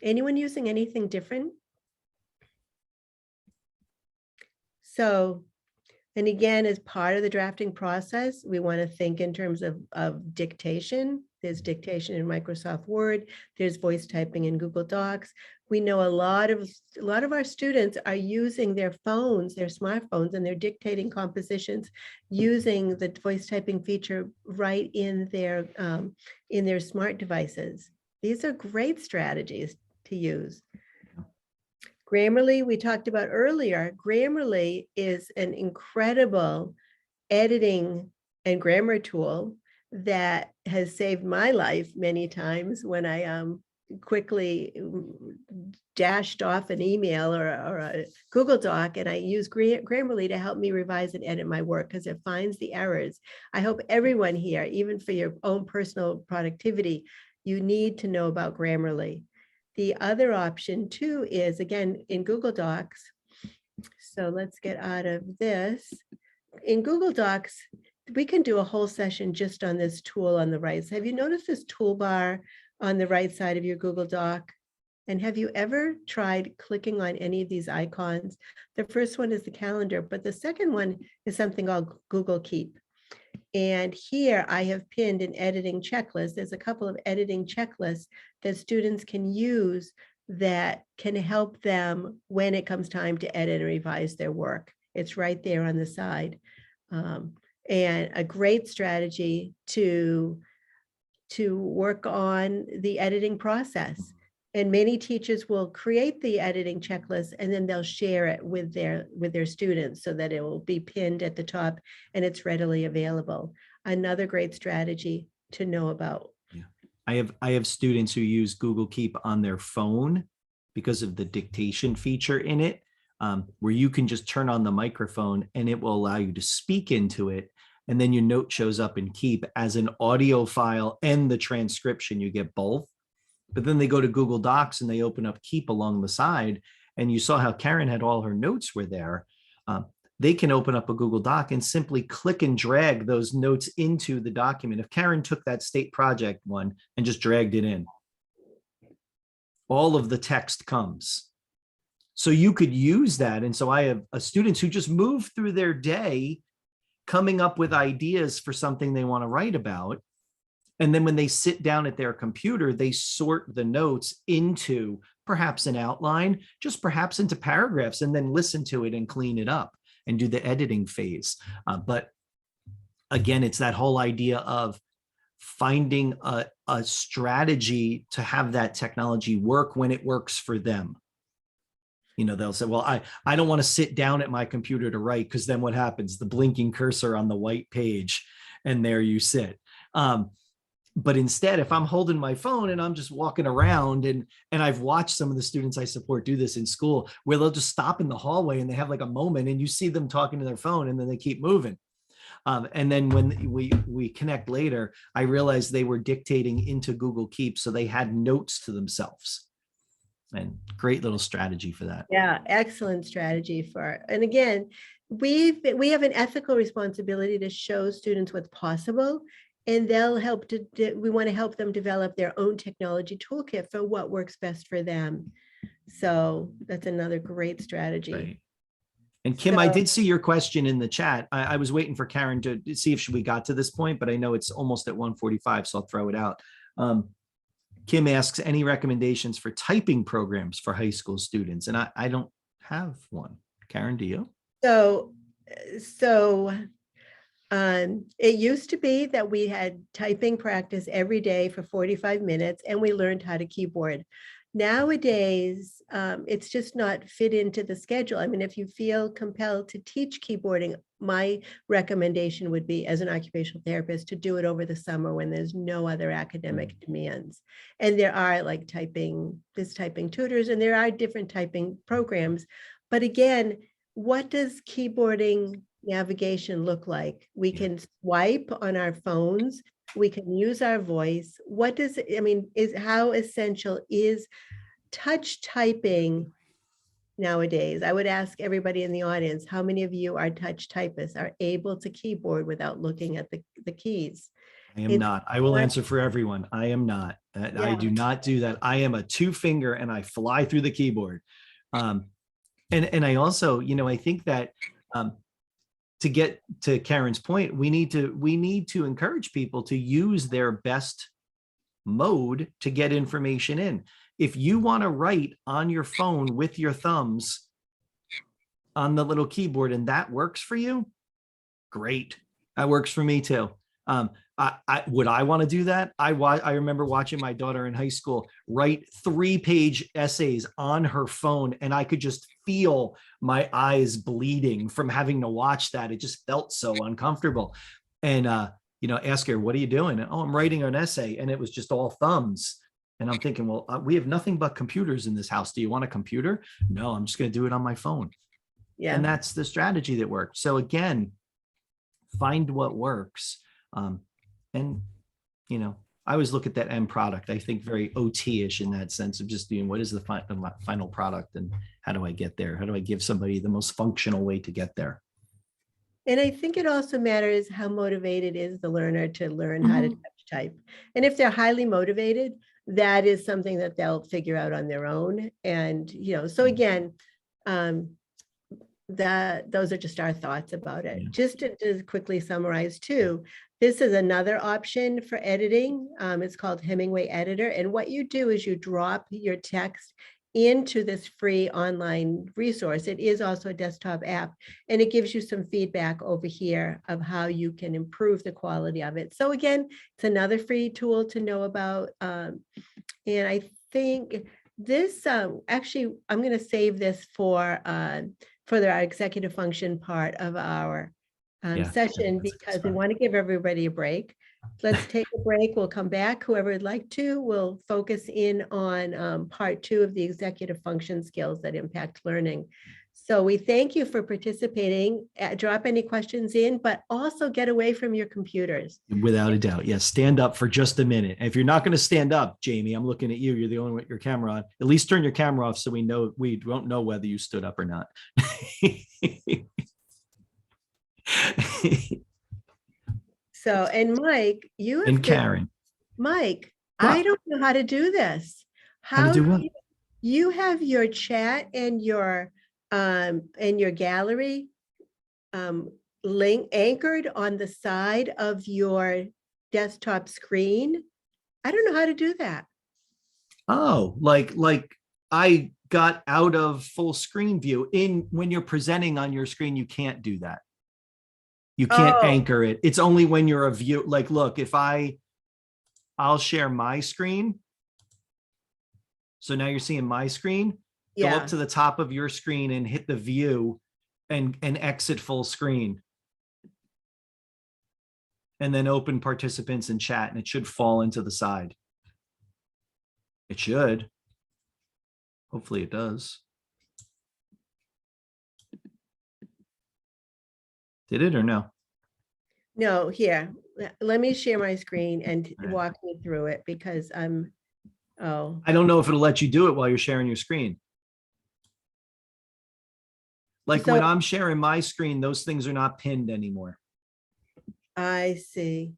Anyone using anything different? So, and again, as part of the drafting process, we want to think in terms of dictation. There's dictation in Microsoft Word. There's voice typing in Google Docs. We know a lot of our students are using their phones, their smartphones, and they're dictating compositions using the voice typing feature right in their smart devices. These are great strategies to use. Grammarly, we talked about earlier. Grammarly is an incredible editing and grammar tool that has saved my life many times when I quickly dashed off an email or a Google Doc, and I use Grammarly to help me revise and edit my work because it finds the errors. I hope everyone here, even for your own personal productivity, you need to know about Grammarly. The other option too is, again, in Google Docs. So let's get out of this. In Google Docs, we can do a whole session just on this tool on the right. So have you noticed this toolbar on the right side of your Google Doc? And have you ever tried clicking on any of these icons? The first one is the calendar, but the second one is something called Google Keep. And here I have pinned an editing checklist. There's a couple of editing checklists that students can use that can help them when it comes time to edit and revise their work. It's right there on the side. And a great strategy to work on the editing process. And many teachers will create the editing checklist and then they'll share it with their students so that it will be pinned at the top and it's readily available. Another great strategy to know about. Yeah, I have students who use Google Keep on their phone because of the dictation feature in it, where you can just turn on the microphone and it will allow you to speak into it. And then your note shows up in Keep as an audio file and the transcription, you get both. But then they go to Google Docs and they open up Keep along the side. And you saw how Karen had all her notes were there. They can open up a Google Doc and simply click and drag those notes into the document. If Karen took that state project one and just dragged it in, all of the text comes. So you could use that. And so I have students who just move through their day coming up with ideas for something they want to write about. And then when they sit down at their computer, they sort the notes into perhaps an outline, just perhaps into paragraphs, and then listen to it and clean it up and do the editing phase. But again, it's that whole idea of finding a strategy to have that technology work when it works for them. They'll say, well, I don't want to sit down at my computer to write, because then what happens? The blinking cursor on the white page, and there you sit. But instead, if I'm holding my phone and I'm just walking around, and I've watched some of the students I support do this in school, where they'll just stop in the hallway and they have like a moment and you see them talking to their phone and then they keep moving. And then when we connect later, I realized they were dictating into Google Keep, so they had notes to themselves. And great little strategy for that. Yeah, excellent strategy for, and again, we have an ethical responsibility to show students what's possible, and they'll help we want to help them develop their own technology toolkit for what works best for them. So that's another great strategy. Right. And Kim, I did see your question in the chat. I was waiting for Karen to see if we got to this point, but I know it's almost at 1:45, so I'll throw it out. Kim asks, any recommendations for typing programs for high school students? And I don't have one. Karen, do you? So it used to be that we had typing practice every day for 45 minutes and we learned how to keyboard. nowadays, it's just not fit into the schedule. I mean, if you feel compelled to teach keyboarding, my recommendation would be, as an occupational therapist, to do it over the summer when there's no other academic demands. And there are like there's typing tutors, and there are different typing programs. But again, what does keyboarding navigation look like? We can swipe on our phones. We can use our voice. What does it, I mean, how essential is touch typing nowadays? I would ask everybody in the audience, how many of you are touch typists, are able to keyboard without looking at the keys? I am not. I will answer for everyone. I am not. I do not do that. I am a 2-finger and I fly through the keyboard. And I also, I think that to get to Karen's point, we need to encourage people to use their best mode to get information in. If you want to write on your phone with your thumbs on the little keyboard and that works for you, great. That works for me too. Would I want to do that? I remember watching my daughter in high school write 3-page essays on her phone, and I could just feel my eyes bleeding from having to watch that. It just felt so uncomfortable. And ask her, what are you doing? And, oh, I'm writing an essay. And it was just all thumbs. And I'm thinking, well, we have nothing but computers in this house. Do you want a computer? No, I'm just going to do it on my phone. Yeah. And that's the strategy that worked. So again, find what works. And I always look at that end product. I think very OT-ish in that sense of just doing what is the final product and how do I get there? How do I give somebody the most functional way to get there? And I think it also matters how motivated is the learner to learn how to touch type. And if they're highly motivated, that is something that they'll figure out on their own. And, so again, those are just our thoughts about it. Just to quickly summarize too, this is another option for editing. It's called Hemingway Editor. And what you do is you drop your text into this free online resource. It is also a desktop app, and it gives you some feedback over here of how you can improve the quality of it. So again, it's another free tool to know about. And I think this, actually, I'm going to save this for our executive function part of our session, because we want to give everybody a break. Let's take a break. We'll come back. Whoever would like to, we'll focus in on part 2 of the executive function skills that impact learning. So we thank you for participating. Drop any questions in, but also get away from your computers. Without a doubt. Yes. Stand up for just a minute. If you're not going to stand up, Jamie, I'm looking at you. You're the only one with your camera on. At least turn your camera off so we don't know whether you stood up or not. So, and Mike, Karen. Mike, what? I don't know how to do this. How to do what? You have your chat and your gallery link anchored on the side of your desktop screen. I don't know how to do that. Oh, like I got out of full screen view. When you're presenting on your screen, you can't do that. You can't anchor it. It's only when you're a view. Like, look, if I'll share my screen. So now you're seeing my screen. Go up to the top of your screen and hit the view and exit full screen. And then open participants and chat, and it should fall into the side. It should. Hopefully it does. Did it or no? No, here, let me share my screen and walk me through it, because I don't know if it'll let you do it while you're sharing your screen. Like when I'm sharing my screen, those things are not pinned anymore. I see.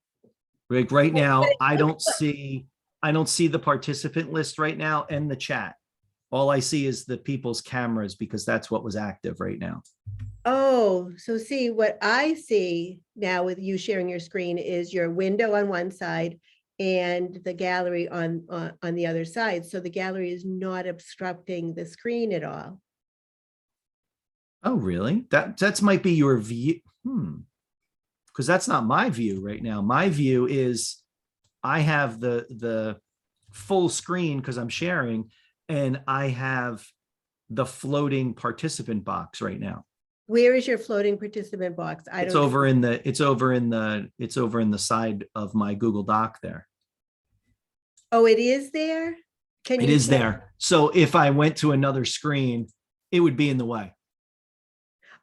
Like right now, I don't see the participant list right now and the chat. All I see is the people's cameras, because that's what was active right now. Oh, so see, what I see now with you sharing your screen is your window on one side and the gallery on the other side. So the gallery is not obstructing the screen at all. Oh, really? That might be your view. Because that's not my view right now. My view is I have the full screen because I'm sharing, and I have the floating participant box right now. Where is your floating participant box? It's over in the side of my Google Doc there. Oh, it is there? Can It you is check? there. So if I went to another screen, it would be in the way.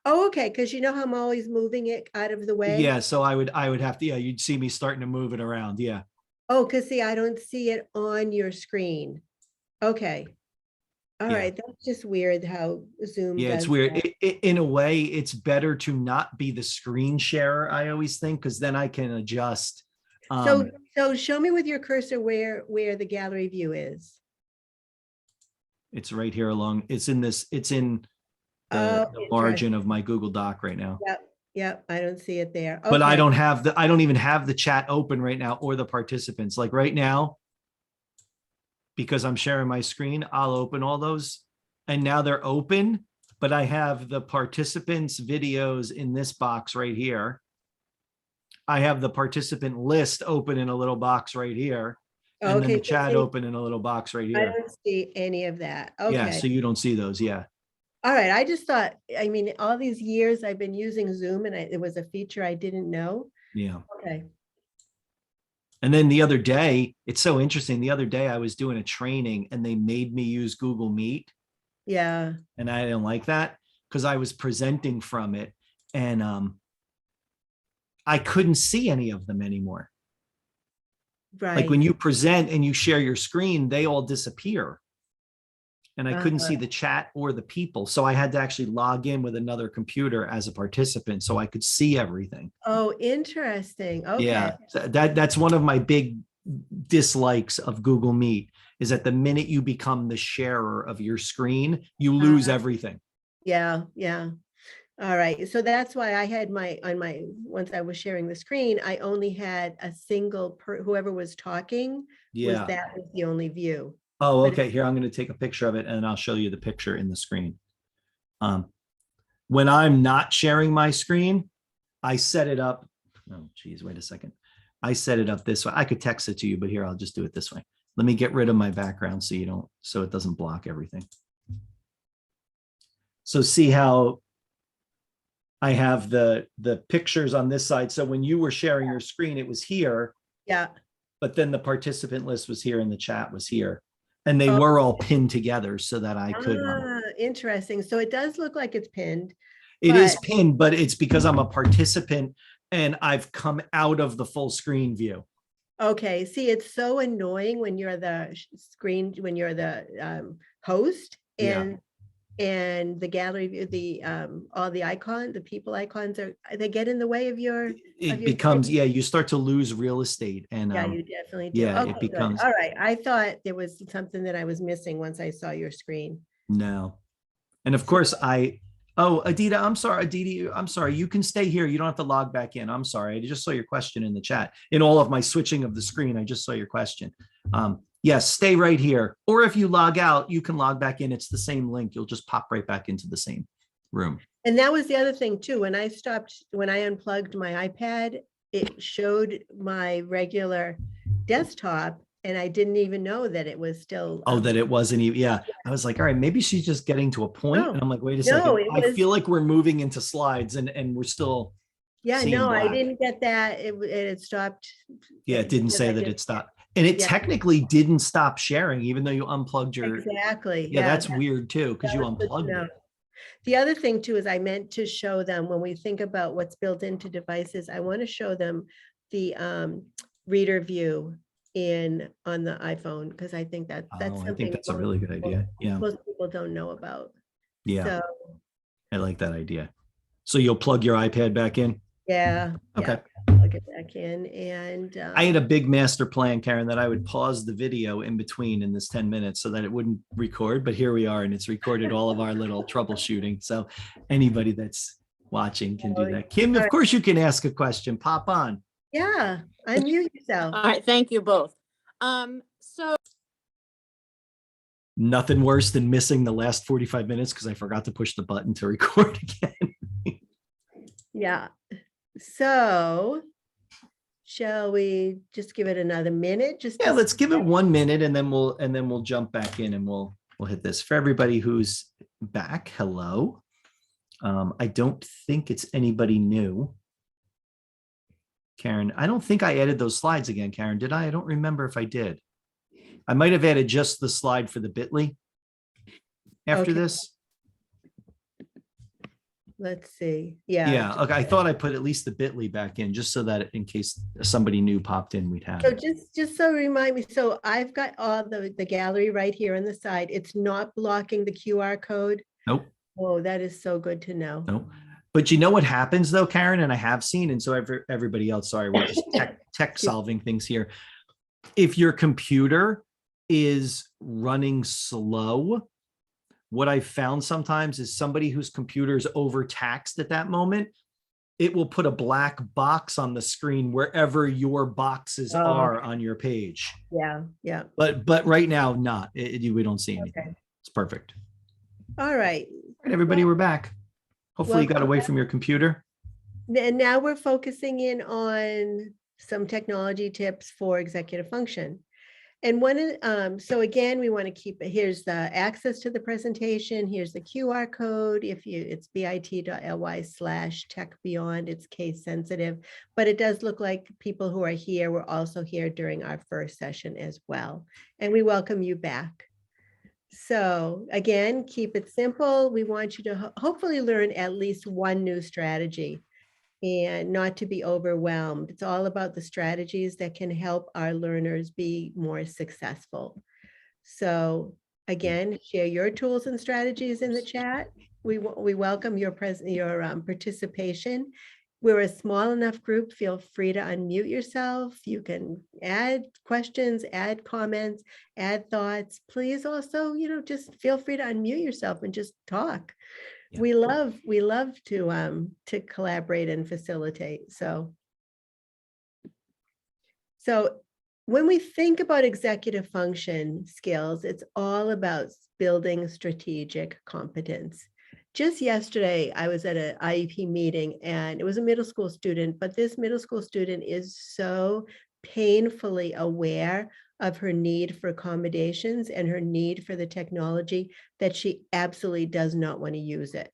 Oh, okay, because you know how I'm always moving it out of the way? Yeah, so I would have to, yeah, you'd see me starting to move it around. Yeah. Oh, because see, I don't see it on your screen. Okay. All Yeah. right, that's just weird how Zoom Yeah, it's does weird. that. In a way, it's better to not be the screen sharer, I always think, because then I can adjust. So show me with your cursor where the gallery view is. It's right here along, it's in the Oh, margin of my Google Doc right now. Yep, I don't see it there. But I Okay. don't even have the chat open right now or the participants. Like right now, because I'm sharing my screen, I'll open all those and now they're open, but I have the participants' videos in this box right here. I have the participant list open in a little box right here. And then Okay, the so chat see, open in a little box right I here. don't see any of that. Yeah, Okay. so you don't see those. Yeah. All right, I just thought, I mean, all these years I've been using Zoom and it was a feature I didn't know. Yeah. Okay. And then the other day, it's so interesting. The other day I was doing a training and they made me use Google Meet. Yeah. And I didn't like that because I was presenting from it and I couldn't see any of them anymore. Right. Like when you present and you share your screen, they all disappear. And I couldn't Uh-huh. see the chat or the people. So I had to actually log in with another computer as a participant so I could see everything. Oh, interesting. Okay. Yeah, that's one of my big dislikes of Google Meet is that the minute you become the sharer of your screen, you lose everything. Yeah, yeah. All right. So that's why I had once I was sharing the screen, I only had a single whoever was talking Yeah. that was the only view. Oh, But okay. Here, I'm going to take a picture of it and I'll show you the picture in the screen. When I'm not sharing my screen, I set it up. Oh, geez, wait a second. I set it up this way. I could text it to you, but here, I'll just do it this way. Let me get rid of my background so it doesn't block everything. So see how I have the pictures on this side. So when you were sharing your screen, it was here. yeah. But then the participant list was here and the chat was here. And they Oh. were all pinned together so that I could. Interesting. So it does look like it's pinned. It is pinned, but it's because I'm a participant and I've come out of the full screen view. Okay. See, it's so annoying when you're the host and the gallery view, all the icons, the people icons they get in the way of your. It becomes, yeah, you start to lose real estate and yeah, you definitely do. yeah, Okay, it becomes. good. All right. I thought there was something that I was missing once I saw your screen. No. And of course Adita, I'm sorry. Aditi, I'm sorry. You can stay here. You don't have to log back in. I'm sorry. I just saw your question in the chat. In all of my switching of the screen, I just saw your question. Yes, stay right here. Or if you log out, you can log back in. It's the same link. You'll just pop right back into the same room. And that was the other thing too. When I unplugged my iPad, it showed my regular desktop and I didn't even know that it was still. Oh, that it wasn't even, yeah. I was like, all right, maybe she's just getting to a point. No. And I'm like, wait a No, second. I feel like we're moving into slides and we're still. Yeah, seeing no, I black. didn't get that. It stopped. Yeah, it didn't because say I that did- it stopped. And it Yeah. technically didn't stop sharing, even though you unplugged your. Exactly. Yeah, that's weird too, because that you was good to unplugged know. it. The other thing too is I meant to show them when we think about what's built into devices, I want to show them the reader view on the iPhone because I think that's Oh, something I think that's a really good idea. Yeah, most people don't know about. yeah, So I like that idea. So you'll plug your iPad back in? yeah. Okay. Plug it back in and I had a big master plan, Karen, that I would pause the video in between in this 10 minutes so that it wouldn't record, but here we are and it's recorded all of our little troubleshooting. So anybody that's watching can do that. Kim, of course you can ask a question, pop on. yeah, unmute yourself. All right, thank you both. So Nothing worse than missing the last 45 minutes because I forgot to push the button to record again. Yeah. So shall we just give it another minute? Yeah, let's give it 1 minute and then we'll jump back in and we'll we'll hit this for everybody who's back. Hello. I don't think it's anybody new. Karen, I don't think I added those slides again, Karen. Did I? I don't remember if I did. I might have added just the slide for the bit.ly after Okay. this. Let's see. Yeah. Yeah. Okay. I thought I put at least the bit.ly back in just so that in case somebody new popped in, we'd have So it. just so remind me, so I've got all the gallery right here on the side. It's not blocking the QR code. Nope. Oh, that is so good to know. Nope. But you know what happens though, Karen, and I have seen, and so everybody else, sorry, we're just tech solving things here. If your computer is running slow, what I've found sometimes is somebody whose computer is overtaxed at that moment, it will put a black box on the screen wherever your boxes are on your page. Yeah, yeah. But right now, not. We don't see anything. Okay. It's perfect. All right. All right, everybody, we're back. Hopefully you got away from your computer. And now we're focusing in on some technology tips for executive function. And so again, we want to keep it. Here's the access to the presentation. Here's the QR code. It's bit.ly/techbeyond. It's case sensitive, but it does look like people who are here were also here during our first session as well. And we welcome you back. So again, keep it simple. We want you to hopefully learn at least one new strategy and not to be overwhelmed. It's all about the strategies that can help our learners be more successful. So again, share your tools and strategies in the chat. We welcome your participation. We're a small enough group. Feel free to unmute yourself. You can add questions, add comments, add thoughts. Please also, just feel free to unmute yourself and just talk. Yeah. We love to collaborate and facilitate. So when we think about executive function skills, it's all about building strategic competence. Just yesterday, I was at an IEP meeting and it was a middle school student, but this middle school student is so painfully aware of her need for accommodations and her need for the technology that she absolutely does not want to use it.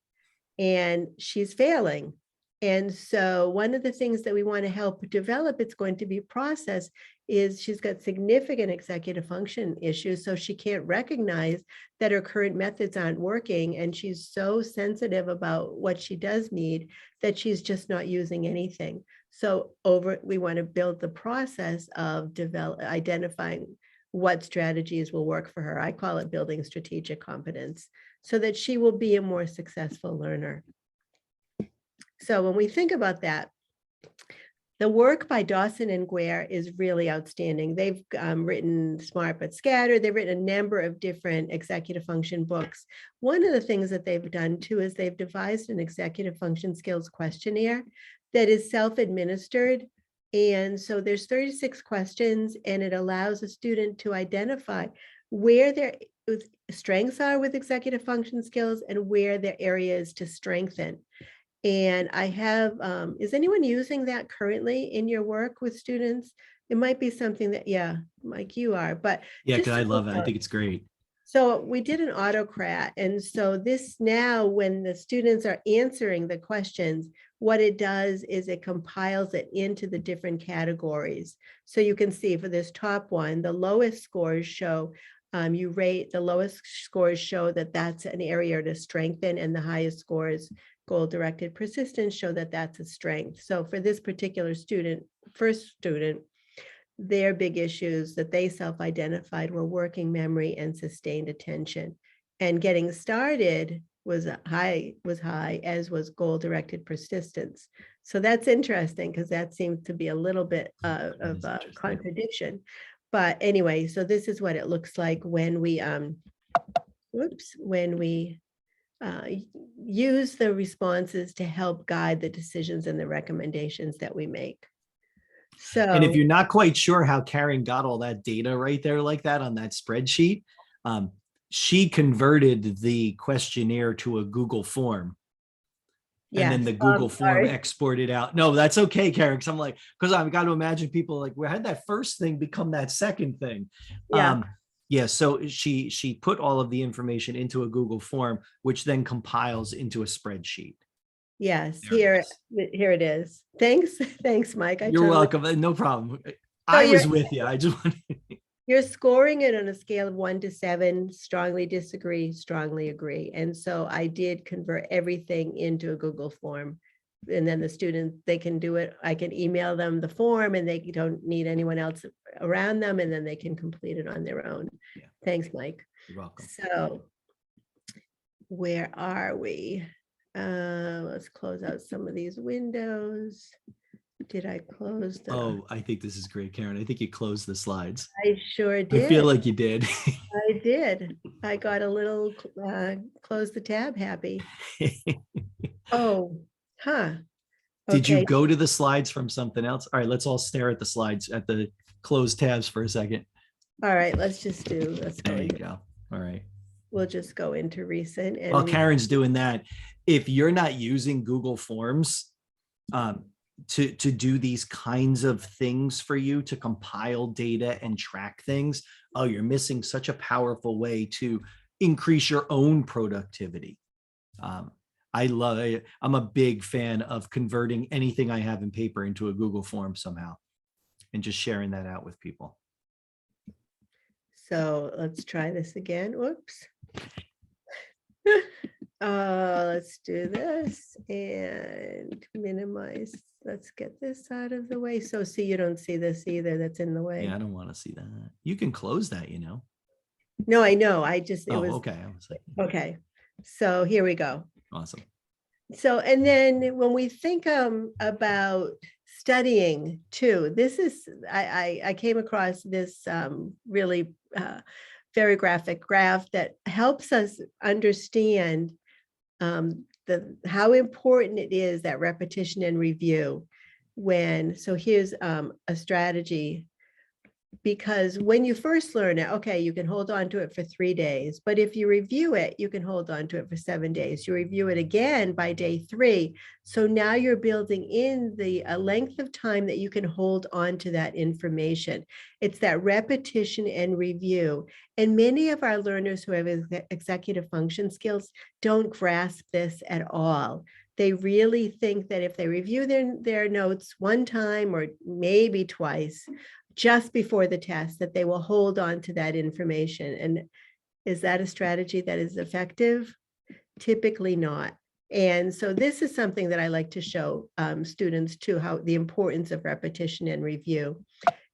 And she's failing. And so one of the things that we want to help develop, it's going to be process, is she's got significant executive function issues. So she can't recognize that her current methods aren't working. And she's so sensitive about what she does need that she's just not using anything. So we want to build the process of identifying what strategies will work for her. I call it building strategic competence so that she will be a more successful learner. So when we think about that, the work by Dawson and Guare is really outstanding. They've written Smart but Scattered. They've written a number of different executive function books. One of the things that they've done too is they've devised an executive function skills questionnaire that is self-administered. And so there's 36 questions and it allows a student to identify where their strengths are with executive function skills and where their areas to strengthen. And I have, is anyone using that currently in your work with students? It might be something that, yeah, Mike, you are, but. Yeah, because I love it. I think it's great. So we did an autocrat. And so this now, when the students are answering the questions, what it does is it compiles it into the different categories. So you can see for this top one, the lowest scores show, you rate, the lowest scores show that that's an area to strengthen, and the highest scores, goal-directed persistence, show that that's a strength. So for this particular student, first student, their big issues that they self-identified were working memory and sustained attention. And getting started was high, as was goal-directed persistence. So that's interesting because that seems to be a little bit of a contradiction. But anyway, so this is what it looks like when we use the responses to help guide the decisions and the recommendations that we make. So, and if you're not quite sure how Karen got all that data right there like that on that spreadsheet, she converted the questionnaire to a Google form. And then the Google form exported out. No, that's okay, Karen. Because I'm like, because I've got to imagine people like, well, how did that first thing become that second thing? Yeah. Yeah, so she put all of the information into a Google form, which then compiles into a spreadsheet. Yes, There it here it is. Thanks, thanks, Mike. You're welcome. No problem. So I was with you. I just wanted. You're scoring it on a scale of 1 to 7, strongly disagree, strongly agree. And so I did convert everything into a Google form. And then the students, they can do it. I can email them the form and they don't need anyone else around them, and then they can complete it on their own. Yeah. Thanks, Mike. You're welcome. So where are we? Let's close out some of these windows. Did I close them? Oh, I think this is great, Karen. I think you closed the slides. I sure did. I feel like you did. I did. I got a little close the tab happy. Oh, huh. Did you Okay. go to the slides from something else? All right, let's all stare at the slides at the closed tabs for a second. All right, let's go. There you into- go. All right. We'll just go into recent. And While Karen's doing that, if you're not using Google Forms to do these kinds of things for you, to compile data and track things, oh, you're missing such a powerful way to increase your own productivity. I'm a big fan of converting anything I have in paper into a Google form somehow and just sharing that out with people. So let's try this again. Whoops. Let's do this and minimize. Let's get this out of the way. So see, you don't see this either. That's in the way. Yeah, I don't want to see that. You can close that, you know. No, I know. It Oh, was okay. I was like, okay. So here we go. awesome. So, and then when we think about studying too, this is, I came across this really very graphic graph that helps us understand how important it is, that repetition and review. So here's a strategy, because when you first learn it, okay, you can hold on to it for 3 days, but if you review it, you can hold on to it for 7 days. You review it again by day 3. So now you're building in a length of time that you can hold on to that information. It's that repetition and review. And many of our learners who have executive function skills don't grasp this at all. They really think that if they review their notes one time or maybe twice, just before the test, that they will hold on to that information. And is that a strategy that is effective? Typically not. And so this is something that I like to show students too, how the importance of repetition and review.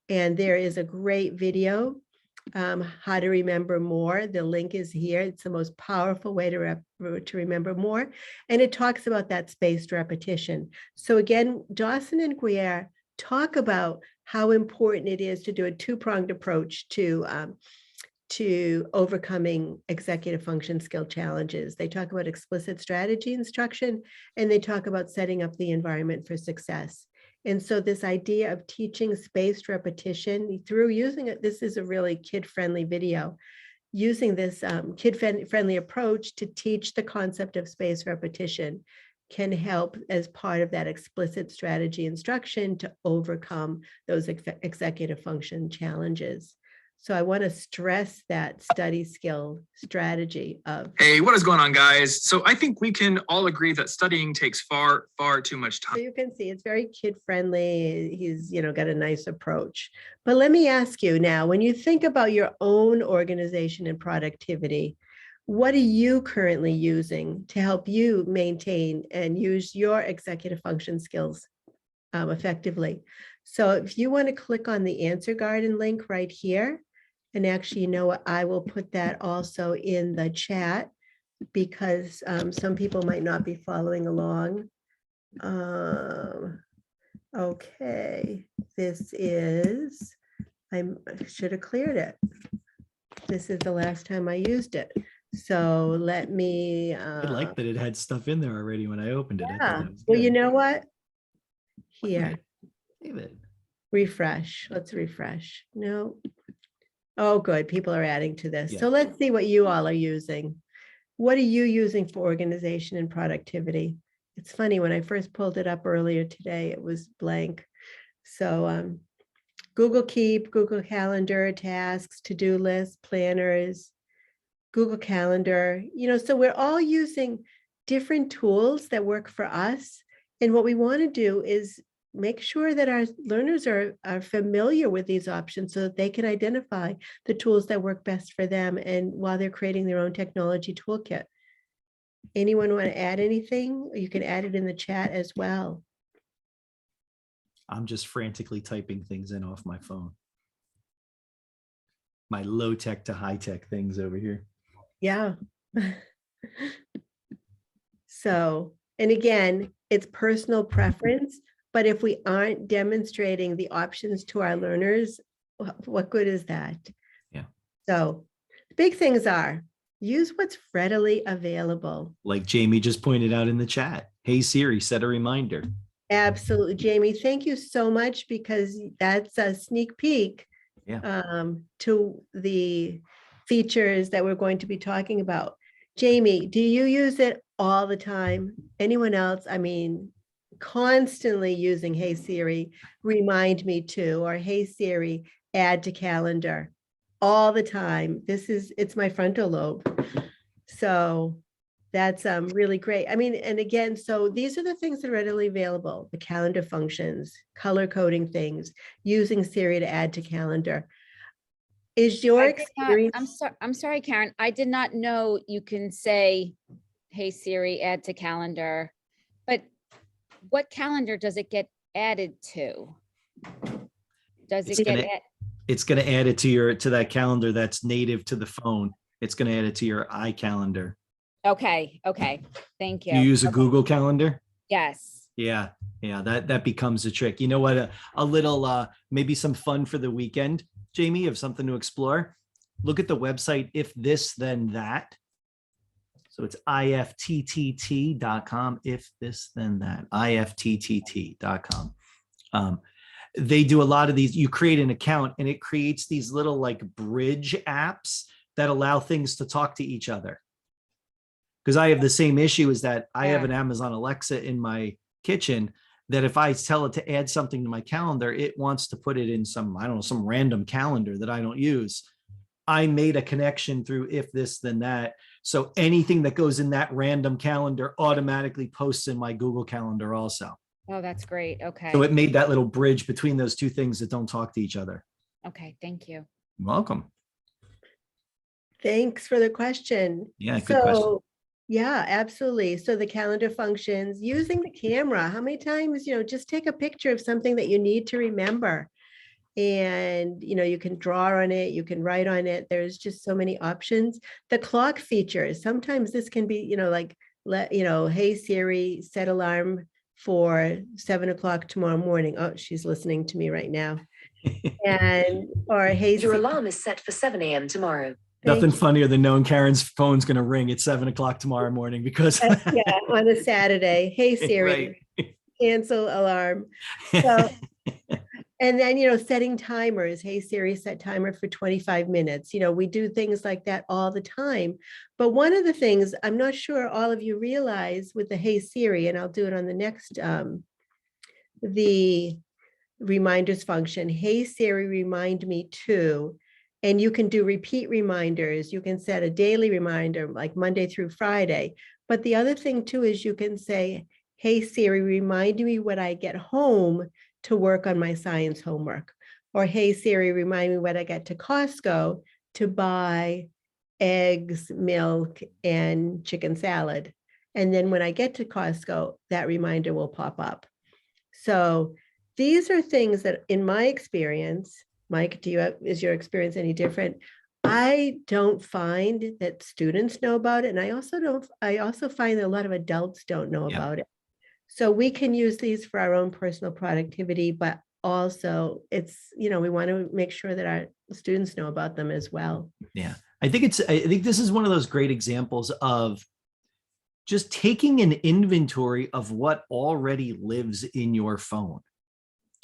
And there is a great video, how to remember more. The link is here. It's the most powerful way to remember more. And it talks about that spaced repetition. So again, Dawson and Guerre talk about how important it is to do a two-pronged approach to overcoming executive function skill challenges. They talk about explicit strategy instruction, and they talk about setting up the environment for success. And so this idea of teaching spaced repetition through using it, this is a really kid-friendly video, using this kid-friendly approach to teach the concept of spaced repetition can help as part of that explicit strategy instruction to overcome those executive function challenges. So I want to stress that study skill strategy of. Hey, what is going on, guys? So I think we can all agree that studying takes far, far too much So time. you can see it's very kid-friendly. He's, got a nice approach. But let me ask you now, when you think about your own organization and productivity, what are you currently using to help you maintain and use your executive function skills effectively? So if you want to click on the Answer Garden link right here, and actually, you know what, I will put that also in the chat because some people might not be following along. Okay, this is, I should have cleared it. This is the last time I used it. So let me. I like that it had stuff in there already when I opened it. I thought Yeah. that was Well, good. you know what? Wait a Here, minute. David. refresh. Let's refresh. No. Oh, good. People are adding to this. Yeah. So let's see what you all are using. What are you using for organization and productivity? It's funny, when I first pulled it up earlier today, it was blank. So Google Keep, Google Calendar, tasks, to-do lists, planners, Google Calendar, so we're all using different tools that work for us. And what we want to do is make sure that our learners are familiar with these options so that they can identify the tools that work best for them and while they're creating their own technology toolkit. Anyone want to add anything? You can add it in the chat as well. I'm just frantically typing things in off my phone. My low tech to high tech things over here. Yeah. So, and again, it's personal preference, but if we aren't demonstrating the options to our learners, what good is that? Yeah. So the big things are use what's readily available. Like Jamie just pointed out in the chat. Hey Siri, set a reminder. Absolutely, Jamie. Thank you so much, because that's a sneak peek to the features that we're going to be talking about. Jamie, do you use it all the time? Anyone else? I mean, constantly using Hey Siri, remind me to, or Hey Siri, add to calendar all the time. It's my frontal lobe. So that's really great. I mean, and again, so these are the things that are readily available: the calendar functions, color coding things, using Siri to add to calendar. Is your experience? I'm sorry, Karen. I did not know you can say, hey Siri, add to calendar, but what calendar does it get added to? Does it get added? It's going to add it to that calendar that's native to the phone. It's going to add it to your iCalendar. Okay. Thank you. You use a Google Calendar? Yes. Yeah. That becomes a trick. You know what? A little, maybe some fun for the weekend, Jamie, of something to explore. Look at the website, If This Then That. So it's ifttt.com. If This Then That, ifttt.com. They do a lot of these. You create an account and it creates these little like bridge apps that allow things to talk to each other. Because I have the same issue, is that I have an Amazon Alexa in my kitchen that if I tell it to add something to my calendar, it wants to put it in some, I don't know, some random calendar that I don't use. I made a connection through If This Then That. So anything that goes in that random calendar automatically posts in my Google Calendar also. Oh, that's great. Okay. So it made that little bridge between those two things that don't talk to each other. Okay. Thank you. You're welcome. Thanks for the question. Yeah, good question. Yeah, absolutely. So the calendar functions, using the camera, how many times, just take a picture of something that you need to remember. And, you can draw on it, you can write on it. There's just so many options. The clock features, sometimes this can be, hey Siri, set alarm for 7 o'clock tomorrow morning. Oh, she's listening to me right now. Or hey, your alarm is set for 7 a.m. tomorrow. Nothing funnier than knowing Karen's phone's going to ring at 7 o'clock tomorrow morning because on a Saturday. Hey Siri, cancel alarm. So, and then, setting timers. Hey Siri, set timer for 25 minutes. We do things like that all the time. But one of the things I'm not sure all of you realize with the Hey Siri, and I'll do it on the next, the reminders function. Hey Siri, remind me to. And you can do repeat reminders. You can set a daily reminder like Monday through Friday. But the other thing too is you can say, hey Siri, remind me when I get home to work on my science homework. Or hey Siri, remind me when I get to Costco to buy eggs, milk, and chicken salad. And then when I get to Costco, that reminder will pop up. So these are things that in my experience, Mike, is your experience any different? I don't find that students know about it. And I also find that a lot of adults don't know about it. So we can use these for our own personal productivity, but also it's, we want to make sure that our students know about them as well. Yeah. I think this is one of those great examples of just taking an inventory of what already lives in your phone.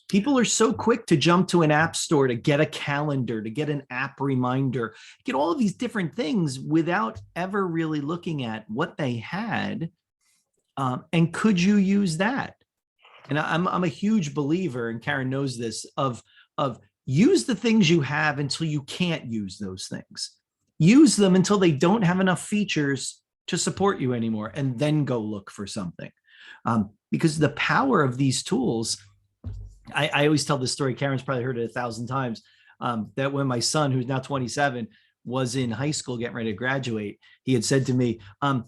People are so quick to jump to an app store to get a calendar, to get an app reminder, get all of these different things without ever really looking at what they had. And could you use that? And I'm a huge believer, and Karen knows this, of use the things you have until you can't use those things. Use them until they don't have enough features to support you anymore, and then go look for something. Because the power of these tools, I always tell this story, Karen's probably heard it 1,000 times, that when my son, who's now 27, was in high school getting ready to graduate, he had said to me, I'm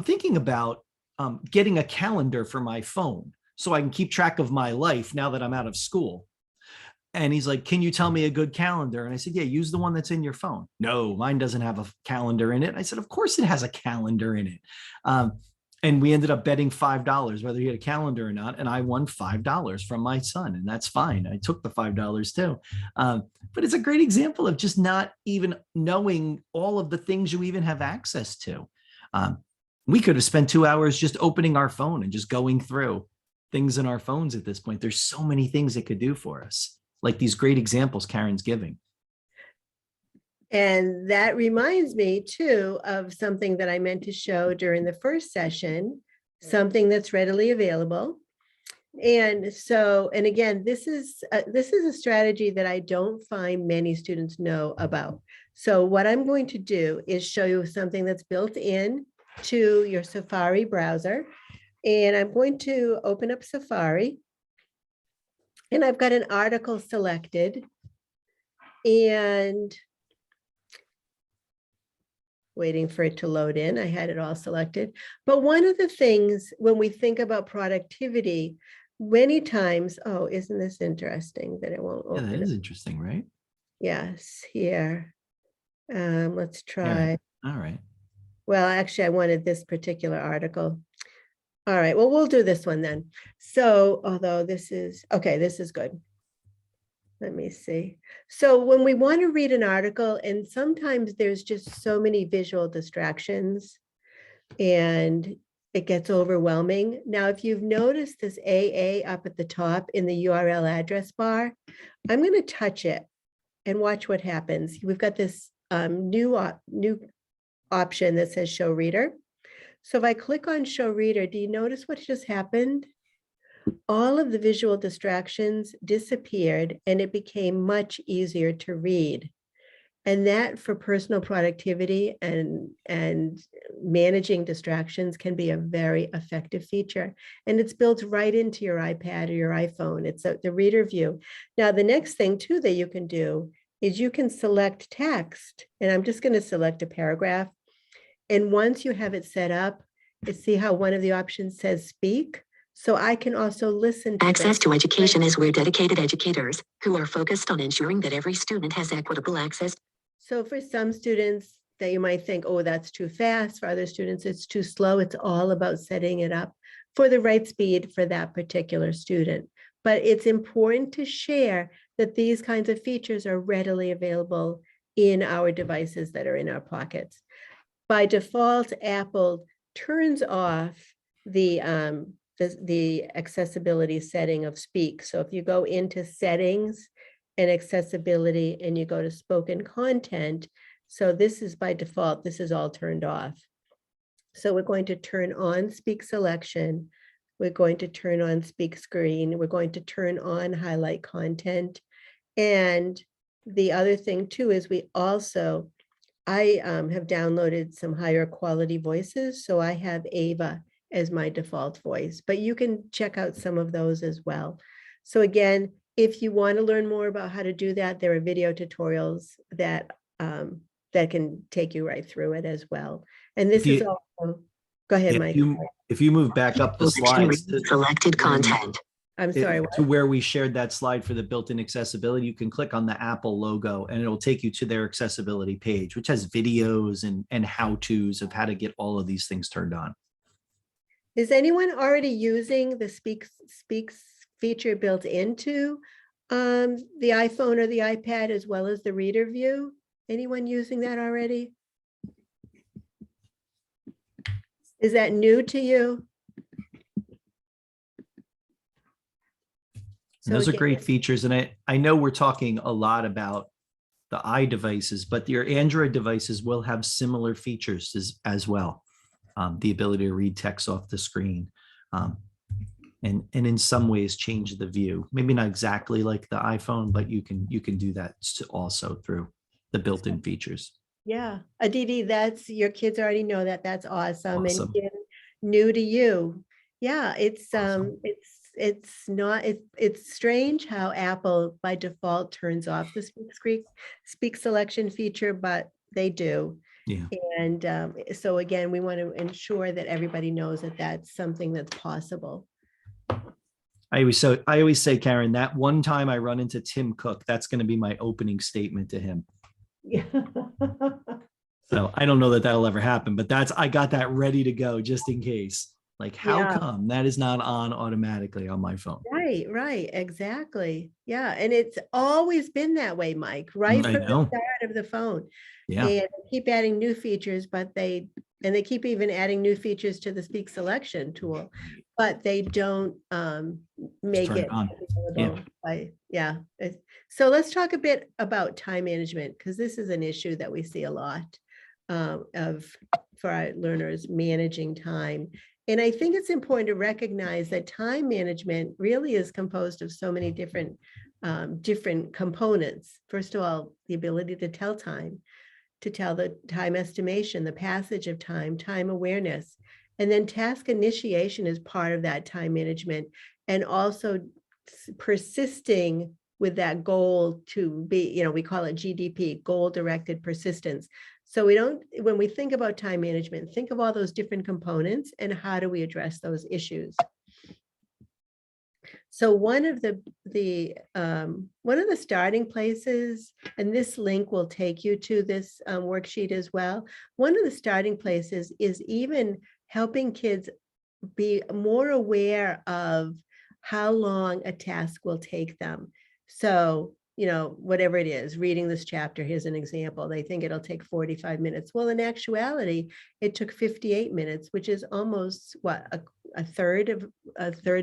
thinking about getting a calendar for my phone so I can keep track of my life now that I'm out of school. And he's like, can you tell me a good calendar? And I said, yeah, use the one that's in your phone. No, mine doesn't have a calendar in it. I said, of course it has a calendar in it. And we ended up betting $5 whether he had a calendar or not. And I won $5 from my son, and that's fine. I took the $5 too. But it's a great example of just not even knowing all of the things you even have access to. We could have spent 2 hours just opening our phone and just going through things in our phones at this point. There's so many things it could do for us, like these great examples Karen's giving. And that reminds me too of something that I meant to show during the first session, something that's readily available. And so, and again, this is a strategy that I don't find many students know about. So what I'm going to do is show you something that's built in to your Safari browser. And I'm going to open up Safari. And I've got an article selected. And waiting for it to load in. I had it all selected. But one of the things when we think about productivity, many times, oh, isn't this interesting that it won't open? Yeah, that is interesting, right? Yes, here. Let's try. All right. Well, actually, I wanted this particular article. All right, well, we'll do this one then. So, although this is, okay, this is good. Let me see. So when we want to read an article, and sometimes there's just so many visual distractions and it gets overwhelming. Now, if you've noticed this AA up at the top in the URL address bar, I'm going to touch it and watch what happens. We've got this new option that says Show Reader. So if I click on Show Reader, do you notice what just happened? All of the visual distractions disappeared and it became much easier to read. And that for personal productivity and managing distractions can be a very effective feature. And it's built right into your iPad or your iPhone. It's the reader view. Now, the next thing too that you can do is you can select text. And I'm just going to select a paragraph. And once you have it set up, you see how one of the options says speak. So I can also listen to access to education is where dedicated educators who are focused on ensuring that every student has equitable access. So for some students that you might think, oh, that's too fast. For other students, it's too slow. It's all about setting it up for the right speed for that particular student. But it's important to share that these kinds of features are readily available in our devices that are in our pockets. By default, Apple turns off the accessibility setting of speak. So if you go into settings and accessibility and you go to spoken content, so this is by default, this is all turned off. So we're going to turn on speak selection. We're going to turn on speak screen. We're going to turn on highlight content. And the other thing too is I have downloaded some higher quality voices. So I have Ava as my default voice, but you can check out some of those as well. So again, if you want to learn more about how to do that, there are video tutorials that can take you right through it as well. And this is also, go ahead, Mike. If you move back up the slides, selected content. I'm sorry. To where we shared that slide for the built-in accessibility, you can click on the Apple logo and it'll take you to their accessibility page, which has videos and how-tos of how to get all of these things turned on. Is anyone already using the speaks feature built into the iPhone or the iPad as well as the reader view? Anyone using that already? Is that new to you? And those are great features. And I know we're talking a lot about the iDevices, but your Android devices will have similar features as well. The ability to read text off the screen. and in some ways change the view. Maybe not exactly like the iPhone, but you can do that also through the built-in features. Yeah, Aditi, that's your kids already know that. That's awesome. Awesome. And Kim, new to you. Yeah, it's Awesome. it's not it's strange how Apple by default turns off the speak selection feature, but they do. Yeah. And so again, we want to ensure that everybody knows that that's something that's possible. I always say, Karen, that one time I run into Tim Cook, that's going to be my opening statement to him. Yeah. So I don't know that that'll ever happen, but I got that ready to go just in case. Like, how Yeah. come that is not on automatically on my phone? Right, exactly. Yeah, and it's always been that way, Mike, right I from the know. start of the phone. Yeah. And they keep adding new features, but they keep even adding new features to the speak selection tool, but they don't make turn it it on. available So let's talk a bit about time management, because this is an issue that we see a lot for our learners managing time. And I think it's important to recognize that time management really is composed of so many different components. First of all, the ability to tell time, to tell the time estimation, the passage of time, time awareness, and then task initiation is part of that time management, and also persisting with that goal to be, we call it GDP, goal-directed persistence. So when we think about time management, think of all those different components and how do we address those issues. So one of the starting places, and this link will take you to this worksheet as well. One of the starting places is even helping kids be more aware of how long a task will take them. So, whatever it is, reading this chapter, here's an example. They think it'll take 45 minutes. Well, in actuality, it took 58 minutes, which is almost a third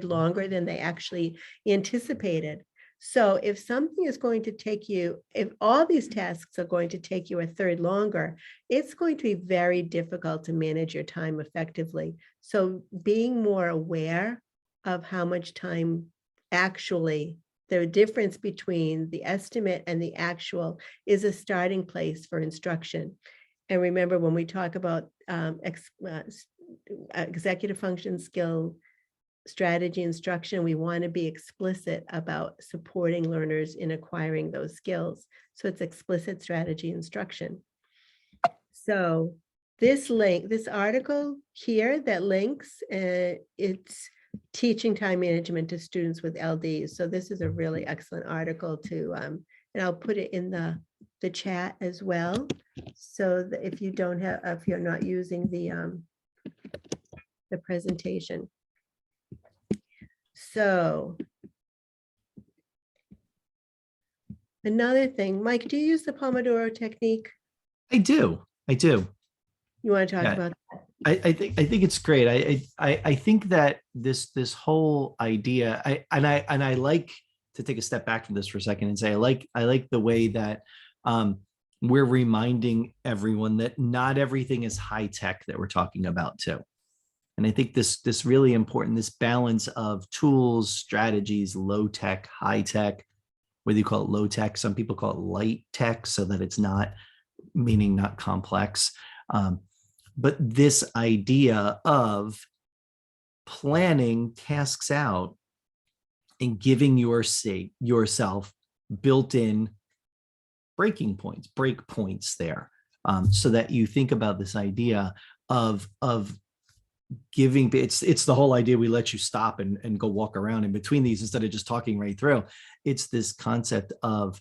longer than they actually anticipated. So if something is going to take you, if all these tasks are going to take you a third longer, it's going to be very difficult to manage your time effectively. So being more aware of how much time actually, the difference between the estimate and the actual is a starting place for instruction. And remember, when we talk about executive function skill, strategy, instruction, we want to be explicit about supporting learners in acquiring those skills. So it's explicit strategy instruction. So this article here that links, it's teaching time management to students with LDs. So this is a really excellent article to, and I'll put it in the chat as well. So that if you're not using the presentation. So another thing, Mike, do you use the Pomodoro technique? I do. You want to talk about that? I think it's great. I think that this whole idea, I like to take a step back from this for a second and say I like the way that we're reminding everyone that not everything is high tech that we're talking about too. And I think this really important, this balance of tools, strategies, low tech, high tech, whether you call it low tech, some people call it light tech, so that it's not, meaning not complex. But this idea of planning tasks out and giving yourself built-in break points there, so that you think about this idea of giving, it's the whole idea we let you stop and go walk around in between these instead of just talking right through. It's this concept of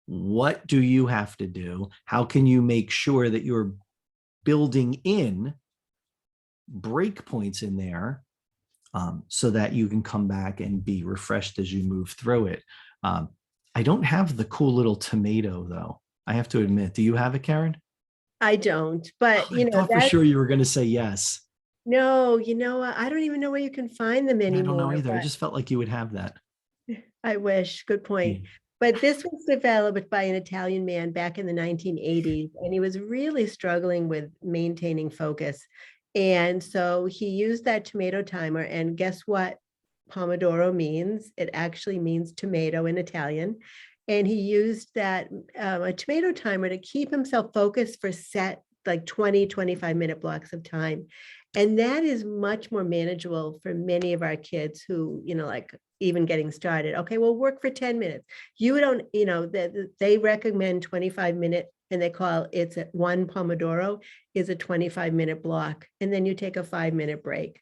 what do you have to do? How can you make sure that you're building in breakpoints in there, so that you can come back and be refreshed as you move through it. I don't have the cool little tomato though. I have to admit. Do you have it, Karen? I don't, but I thought for sure you were going to say yes. No, I don't even know where you can find them anymore. I don't know either. I just felt like you would have that. I wish. Good point. Yeah. But this was developed by an Italian man back in the 1980s, and he was really struggling with maintaining focus. And so he used that tomato timer, and guess what Pomodoro means? It actually means tomato in Italian. And he used that a tomato timer to keep himself focused for set like 20, 25-minute blocks of time. And that is much more manageable for many of our kids who, like even getting started. Okay, well, work for 10 minutes. You don't, they recommend 25-minute, and they call it's at one Pomodoro is a 25-minute block. And then you take a 5-minute break.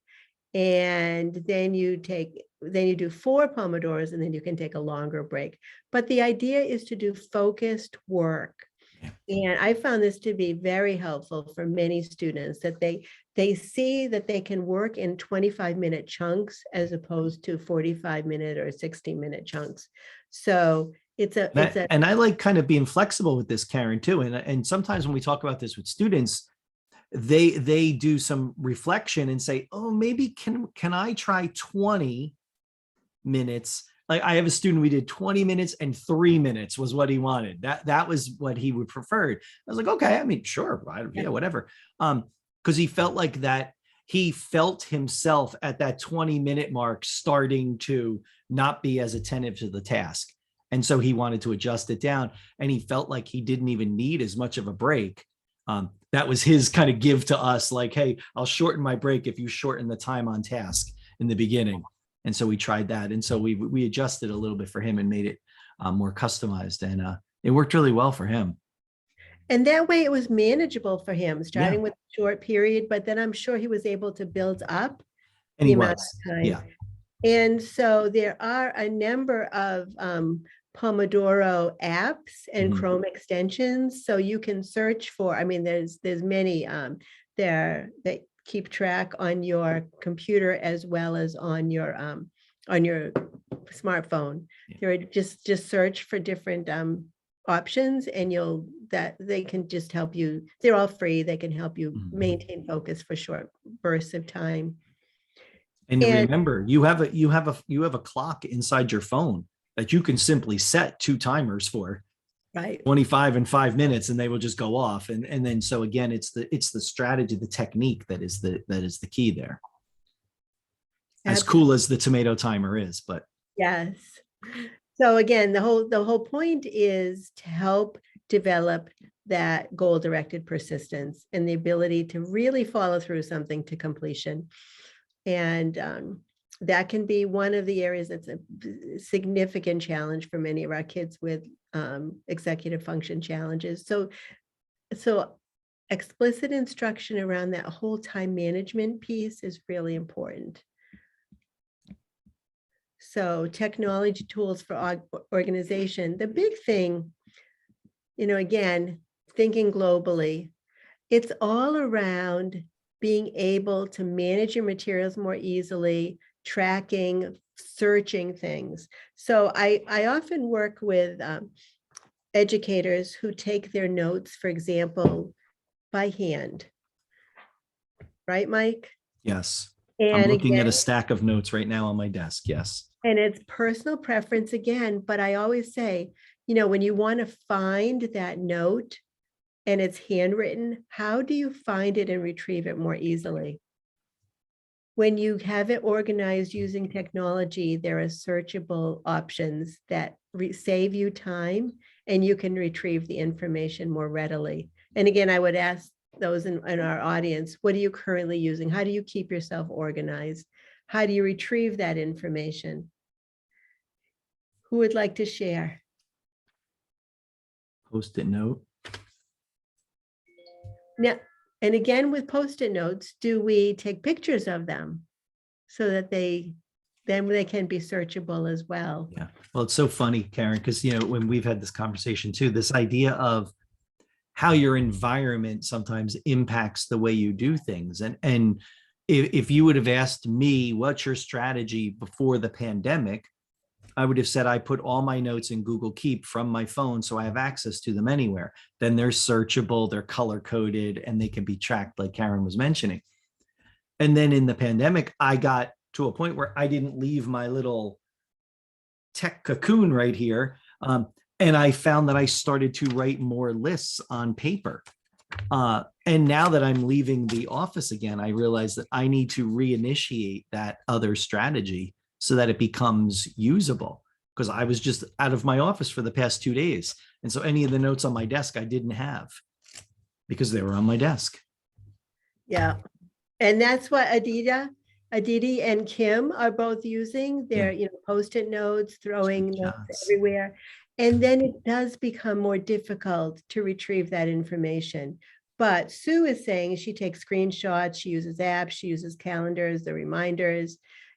And then you do 4 Pomodoros, and then you can take a longer break. But the idea is to do focused work. And I found this to be very helpful for many students, that they see that they can work in 25-minute chunks as opposed to 45-minute or 60-minute chunks. So and I like kind of being flexible with this, Karen, too. And sometimes when we talk about this with students, they do some reflection and say, oh, maybe can I try 20 minutes? Like I have a student, we did 20 minutes and 3 minutes was what he wanted. That was what he would prefer. I was like, okay, I mean, sure. Yeah, whatever. Because he felt like that. He felt himself at that 20-minute mark starting to not be as attentive to the task. And so he wanted to adjust it down, and he felt like he didn't even need as much of a break. That was his kind of give to us, like, hey, I'll shorten my break if you shorten the time on task in the beginning. And so we tried that. And so we adjusted a little bit for him and made it more customized, and it worked really well for him. And that way it was manageable for him, starting with a short period, but then I'm sure he was able to build up and the he amount was, of time. yeah. And so there are a number of Pomodoro apps and Chrome extensions. So you can search for, I mean, there's many there that keep track on your computer as well as on your smartphone. There, just search for different options, and they can just help you. They're all free. They can help you maintain focus for short bursts of time. And remember, you have a clock inside your phone that you can simply set 2 timers for, right? 25 and 5 minutes, and they will just go off. And then, so again, it's the strategy, the technique that is the key there. As cool as the tomato timer is, but yes. So again, the whole point is to help develop that goal-directed persistence and the ability to really follow through something to completion. And that can be one of the areas that's a significant challenge for many of our kids with executive function challenges. So explicit instruction around that whole time management piece is really important. So technology tools for organization, the big thing, again, thinking globally, it's all around being able to manage your materials more easily, tracking, searching things. So I often work with educators who take their notes, for example, by hand. Right, Mike? yes. And I'm looking again, at a stack of notes right now on my desk. Yes. and it's personal preference again, but I always say, when you want to find that note and it's handwritten, how do you find it and retrieve it more easily? When you have it organized using technology, there are searchable options that save you time, and you can retrieve the information more readily. And again, I would ask those in our audience, what are you currently using? How do you keep yourself organized? How do you retrieve that information? Who would like to share? Post-it note. Now, and again, with Post-it notes, do we take pictures of them so that then they can be searchable as well? Yeah. Well, it's so funny, Karen, because, when we've had this conversation too, this idea of how your environment sometimes impacts the way you do things. And if you would have asked me, what's your strategy before the pandemic, I would have said, I put all my notes in Google Keep from my phone, so I have access to them anywhere. Then they're searchable, they're color coded, and they can be tracked, like Karen was mentioning. And then in the pandemic, I got to a point where I didn't leave my little tech cocoon right here. And I found that I started to write more lists on paper. And now that I'm leaving the office again, I realize that I need to reinitiate that other strategy so that it becomes usable. Because I was just out of my office for the past 2 days. And so any of the notes on my desk I didn't have because they were on my desk. Yeah. And that's what Aditi and Kim are both using. They're, Post-it notes, throwing notes everywhere. And then it does become more difficult to retrieve that information. But Sue is saying she takes screenshots, she uses apps, she uses calendars, the reminders.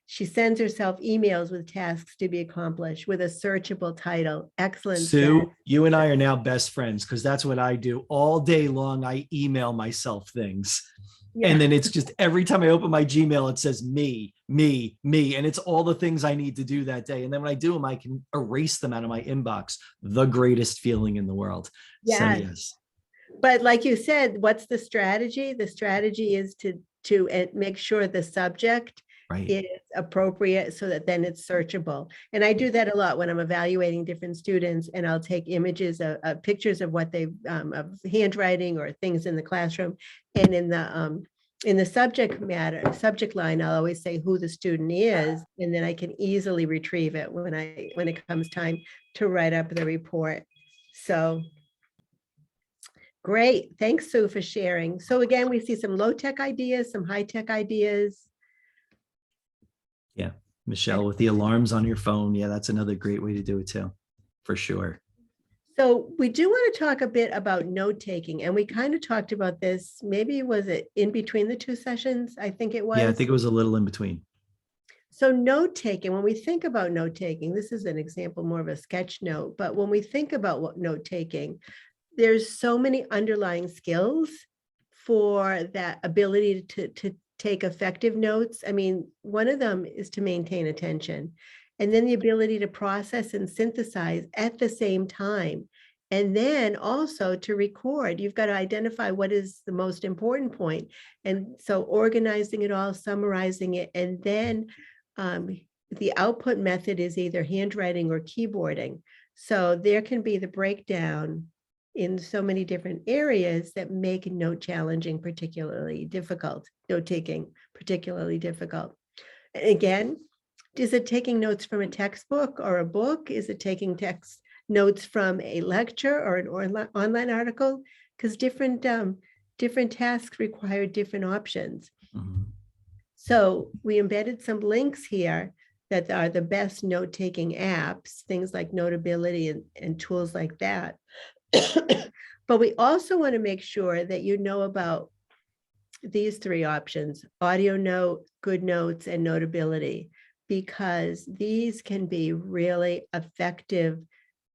She sends herself emails with tasks to be accomplished with a searchable title. Excellent. Sue, you and I are now best friends because that's what I do all day long. I email myself things. Yeah. And then it's just every time I open my Gmail, it says me. And it's all the things I need to do that day. And then when I do them, I can erase them out of my inbox. The greatest feeling in the world. Yes. So, yes. But like you said, what's the strategy? The strategy is to make sure the subject is appropriate so that then it's searchable. And I do that a lot when I'm evaluating different students, and I'll take images of pictures of what they've of handwriting or things in the classroom. And in the subject line, I'll always say who the student is, and then I can easily retrieve it when it comes time to write up the report. So great. Thanks, Sue, for sharing. So again, we see some low-tech ideas, some high-tech ideas. Yeah, Michelle, with the alarms on your phone. Yeah, that's another great way to do it too, for sure. So we do want to talk a bit about note-taking, and we kind of talked about this, maybe was it in between the two sessions? I think it was. Yeah, I think it was a little in between. So note-taking, when we think about note-taking, this is an example, more of a sketch note, but when we think about what note-taking, there's so many underlying skills for that ability to take effective notes. I mean, one of them is to maintain attention, and then the ability to process and synthesize at the same time. And then also to record, you've got to identify what is the most important point. And so organizing it all, summarizing it, and then the output method is either handwriting or keyboarding. So there can be the breakdown in so many different areas that make note challenging particularly difficult, note-taking particularly difficult. And again, is it taking notes from a textbook or a book? Is it taking notes from a lecture or an online article? Because different tasks require different options. Mm-hmm. So we embedded some links here that are the best note-taking apps, things like Notability and tools like that. But we also want to make sure that you know about these three options: audio note, good notes, and Notability, because these can be really effective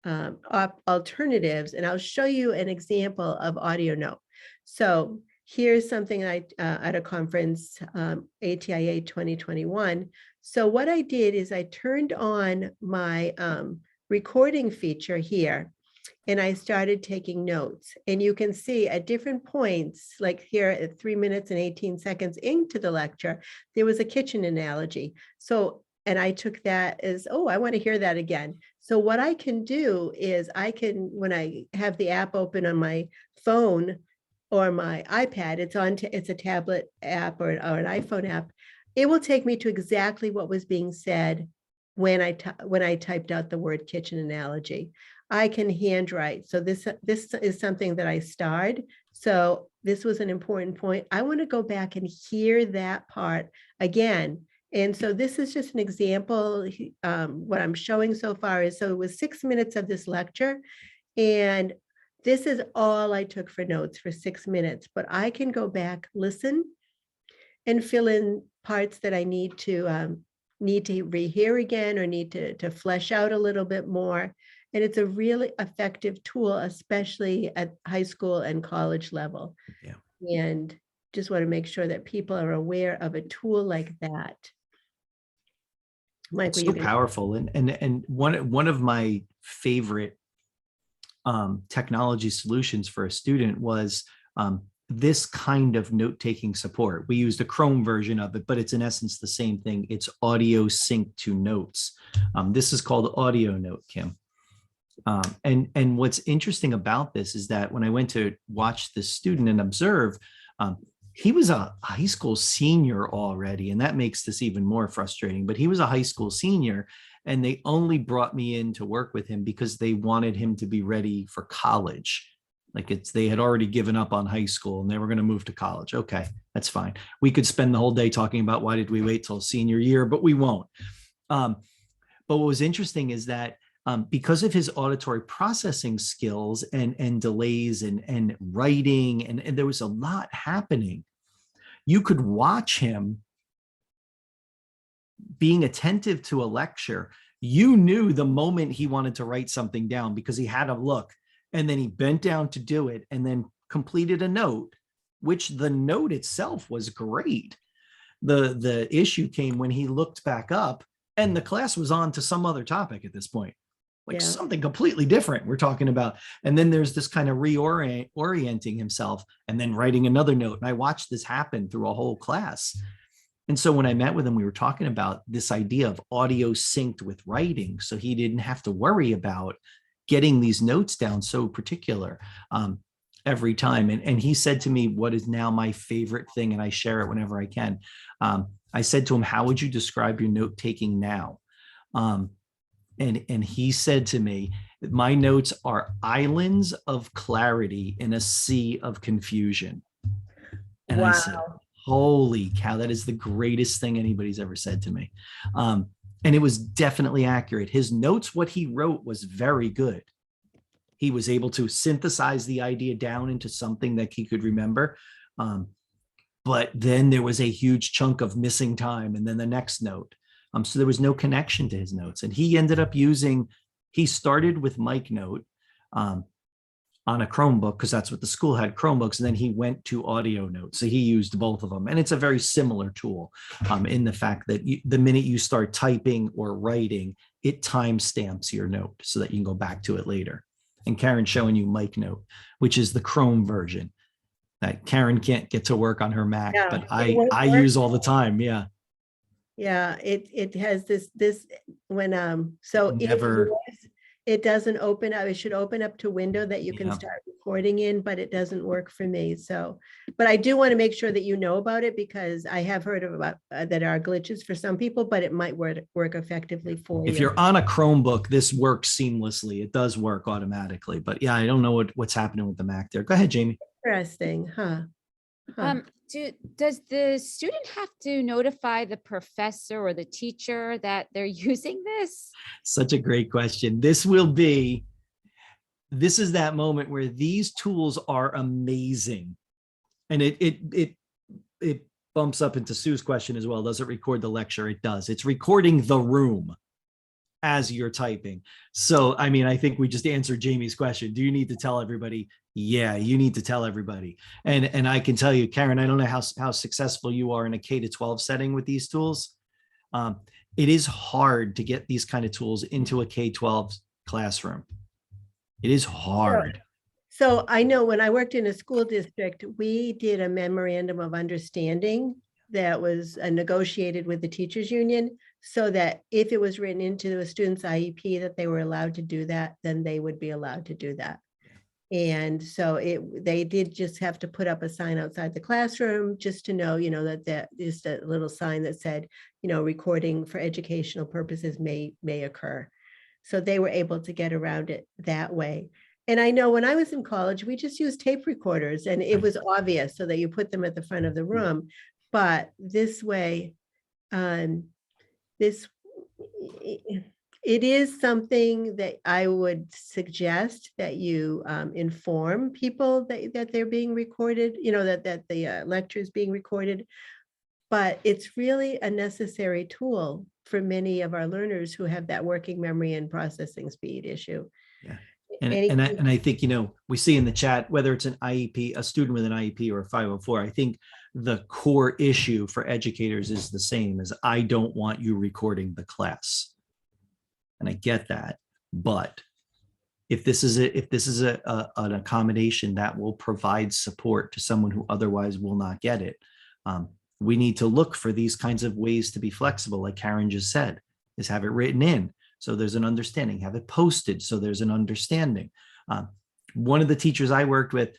alternatives. And I'll show you an example of audio note. So here's something at a conference, ATIA 2021. So what I did is I turned on my recording feature here, and I started taking notes. And you can see at different points, like here at 3 minutes and 18 seconds into the lecture, there was a kitchen analogy. So, and I took that as, oh, I want to hear that again. So what I can do is when I have the app open on my phone or my iPad, it's a tablet app or an iPhone app, it will take me to exactly what was being said when I typed out the word kitchen analogy. I can handwrite. So this is something that I starred. So this was an important point. I want to go back and hear that part again. And so this is just an example. What I'm showing so far is, so it was 6 minutes of this lecture, and this is all I took for notes for 6 minutes, but I can go back, listen, and fill in parts that I need to rehear again, or need to flesh out a little bit more. And it's a really effective tool, especially at high school and college level. Yeah. And just want to make sure that people are aware of a tool like that. Mike, it's so powerful. And one of my favorite technology solutions for a student was this kind of note-taking support. We used a Chrome version of it, but it's in essence the same thing. It's audio sync to notes. This is called Audio Note, Kim. And what's interesting about this is that when I went to watch this student and observe, he was a high school senior already, and that makes this even more frustrating. But he was a high school senior, and they only brought me in to work with him because they wanted him to be ready for college. Like they had already given up on high school and they were going to move to college. Okay, that's fine. We could spend the whole day talking about why did we wait till senior year, but we won't. But what was interesting is that because of his auditory processing skills and delays and writing, and there was a lot happening, you could watch him being attentive to a lecture. You knew the moment he wanted to write something down because he had a look, and then he bent down to do it and then completed a note, which the note itself was great. The issue came when he looked back up and the class was on to some other topic at this point, like something completely different we're talking about. And then there's this kind of orienting himself and then writing another note. And I watched this happen through a whole class. And so when I met with him, we were talking about this idea of audio synced with writing. So he didn't have to worry about getting these notes down so particular every time. And he said to me, what is now my favorite thing, and I share it whenever I can. I said to him, how would you describe your note taking now? And he said to me, my notes are islands of clarity in a sea of confusion. And I said, holy cow, that is the greatest thing anybody's ever said to me. And it was definitely accurate. His notes, what he wrote was very good. He was able to synthesize the idea down into something that he could remember. But then there was a huge chunk of missing time and then the next note. So there was no connection to his notes. And he ended up he started with Mic Note on a Chromebook because that's what the school had, Chromebooks. And then he went to Audio Note. So he used both of them. And it's a very similar tool in the fact that the minute you start typing or writing, it timestamps your note so that you can go back to it later. And Karen's showing you Mic Note, which is the Chrome version that Karen can't get to work on her Mac, but I use all the time. Yeah. Yeah, it has this when so Never. It doesn't open up. It should open up to window that you can start recording in, but it doesn't work for me. So, but I do want to make sure that you know about it because I have heard about that are glitches for some people, but it might work effectively for you. If you're on a Chromebook, this works seamlessly. It does work automatically, but yeah, I don't know what's happening with the Mac there. Go ahead, Jamie. Interesting, huh? Does the student have to notify the professor or the teacher that they're using this? Such a great question. This is that moment where these tools are amazing. And it bumps up into Sue's question as well. Does it record the lecture? It does. It's recording the room as you're typing. So, I mean, I think we just answered Jamie's question. Do you need to tell everybody? Yeah, you need to tell everybody. And I can tell you, Karen, I don't know how successful you are in a K-12 setting with these tools. It is hard to get these kind of tools into a K-12 classroom. It is hard. So I know when I worked in a school district, we did a memorandum of understanding that was negotiated with the teachers union so that if it was written into a student's IEP that they were allowed to do that, then they would be allowed to do that. And so they did just have to put up a sign outside the classroom just to know, that just a little sign that said, recording for educational purposes may occur. So they were able to get around it that way. And I know when I was in college, we just used tape recorders and it was obvious so that you put them at the front of the room. But this way, it is something that I would suggest that you inform people that they're being recorded, that the lecture is being recorded. But it's really a necessary tool for many of our learners who have that working memory and processing speed issue. Yeah. And I think, we see in the chat, whether it's an IEP, a student with an IEP or a 504, I think the core issue for educators is the same as I don't want you recording the class. And I get that, but if this is an accommodation that will provide support to someone who otherwise will not get it, we need to look for these kinds of ways to be flexible, like Karen just said, is have it written in so there's an understanding. Have it posted, so there's an understanding. One of the teachers I worked with,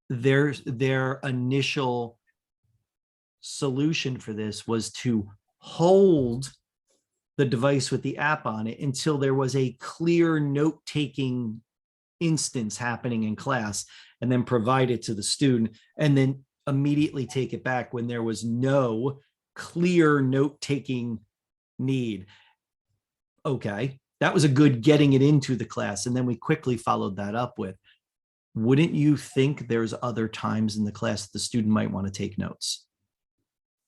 their initial solution for this was to hold the device with the app on it until there was a clear note-taking instance happening in class, and then provide it to the student, and then immediately take it back when there was no clear note-taking need. Okay, that was a good getting it into the class. And then we quickly followed that up with, wouldn't you think there's other times in the class that the student might want to take notes?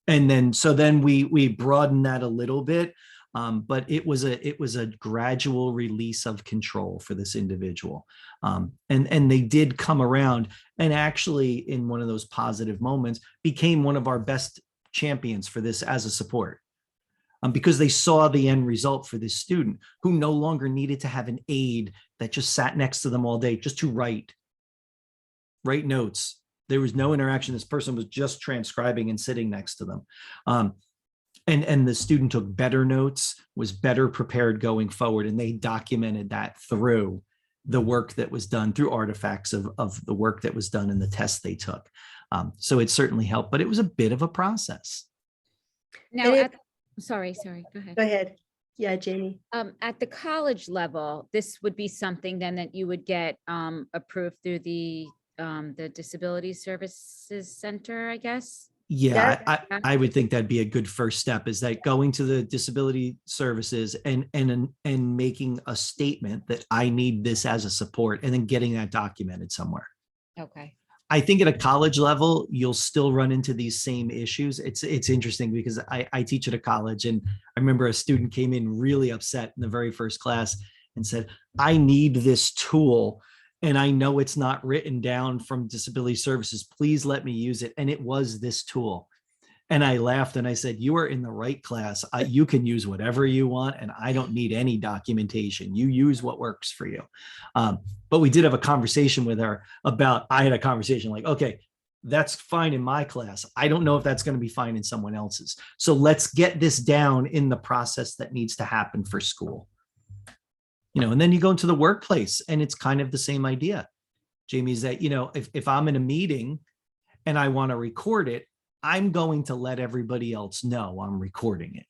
And then, so then we broadened that a little bit, but it was a gradual release of control for this individual. And they did come around, and actually in one of those positive moments became one of our best champions for this as a support. Because they saw the end result for this student who no longer needed to have an aide that just sat next to them all day just to write notes. There was no interaction. This person was just transcribing and sitting next to them. And the student took better notes, was better prepared going forward. And they documented that through the work that was done, through artifacts of the work that was done in the test they took. So it certainly helped, but it was a bit of a process. Now, sorry, go ahead. Go ahead. Yeah, Jamie. At the college level, this would be something then that you would get approved through the Disability Services Center, I guess? Yeah, I would think that'd be a good first step, is that going to the disability services and making a statement that I need this as a support, and then getting that documented somewhere. Okay. I think at a college level, you'll still run into these same issues. It's interesting because I teach at a college, and I remember a student came in really upset in the very first class and said, I need this tool, and I know it's not written down from disability services. Please let me use it. And it was this tool. And I laughed and I said, you are in the right class. You can use whatever you want, and I don't need any documentation. You use what works for you. But we did have a conversation with her about, I had a conversation like, okay, that's fine in my class. I don't know if that's going to be fine in someone else's. So let's get this down in the process that needs to happen for school. And then you go into the workplace, and it's kind of the same idea, Jamie, is that, if I'm in a meeting and I want to record it, I'm going to let everybody else know I'm recording it.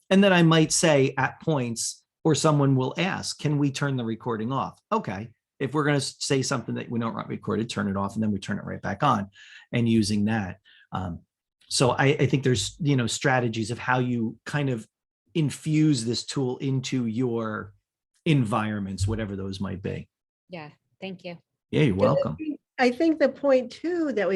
And then I might say at points, or someone will ask, can we turn the recording off? Okay. If we're going to say something that we don't want recorded, turn it off, and then we turn it right back on, and using that. So I think there's, strategies of how you kind of infuse this tool into your environments, whatever those might be. Yeah. Thank you. Yeah, you're welcome. I think the point too, that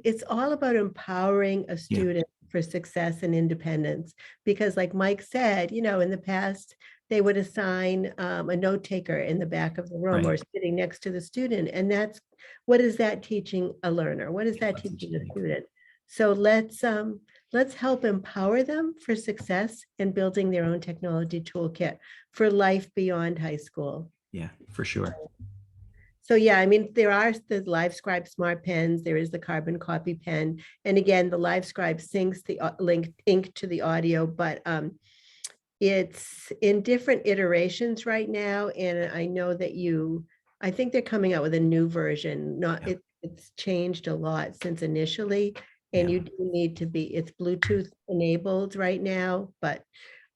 it's all about empowering a student for success and independence, because like Mike said, in the past, they would assign a note taker in the back of the room, or sitting next to the student. And what is that teaching a learner? What is that teaching a student? So let's help empower them for success in building their own technology toolkit for life beyond high school. Yeah, for sure. So yeah, I mean, there are the LiveScribe smart pens, there is the carbon copy pen. And again, the LiveScribe syncs the ink to the audio, but it's in different iterations right now. And I know that I think they're coming out with a new version. It's changed a lot since initially. And you do need to it's Bluetooth enabled right now, but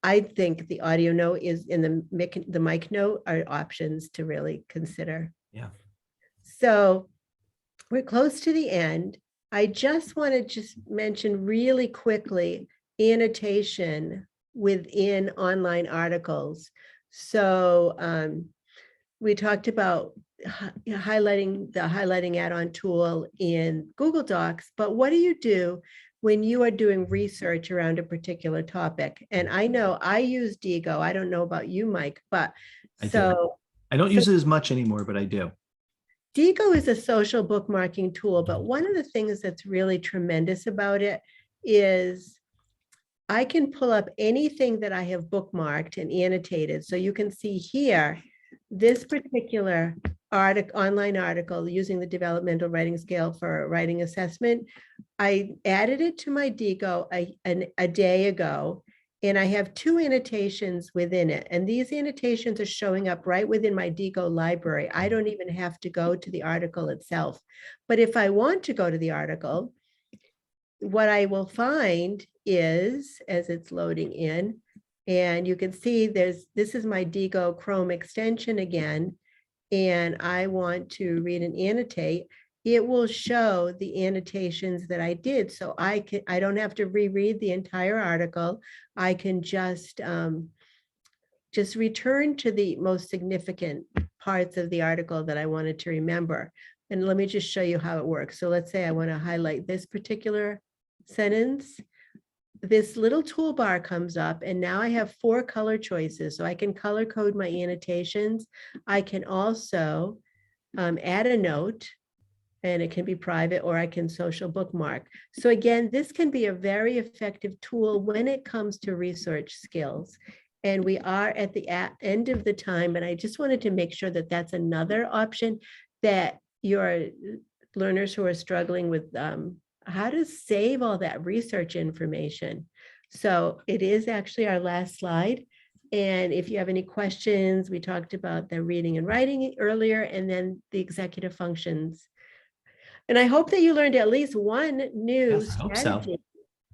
I think the audio note is in the mic note are options to really consider. Yeah. So we're close to the end. I just want to mention really quickly annotation within online articles. So we talked about highlighting the highlighting add-on tool in Google Docs, but what do you do when you are doing research around a particular topic? And I know I use Diigo. I don't know about you, Mike, but I don't use it as much anymore, but I do. Diigo is a social bookmarking tool, but one of the things that's really tremendous about it is I can pull up anything that I have bookmarked and annotated. So you can see here, this particular online article using the developmental writing scale for writing assessment. I added it to my Diigo a day ago, And I have 2 annotations within it. And these annotations are showing up right within my Diigo library. I don't even have to go to the article itself. But if I want to go to the article, what I will find is, as it's loading in, and you can see this is my Diigo Chrome extension again, and I want to read and annotate, it will show the annotations that I did. So I don't have to reread the entire article. I can just return to the most significant parts of the article that I wanted to remember. And let me just show you how it works. So let's say I want to highlight this particular sentence. This little toolbar comes up, and now I have 4 color choices. So I can color code my annotations. I can also add a note, and it can be private, or I can social bookmark. So again, this can be a very effective tool when it comes to research skills. And we are at the end of the time, and I just wanted to make sure that that's another option that your learners who are struggling with how to save all that research information. So it is actually our last slide. And if you have any questions, we talked about the reading and writing earlier, and then the executive functions. And I hope that you learned at least one new Yes, I hope so. strategy,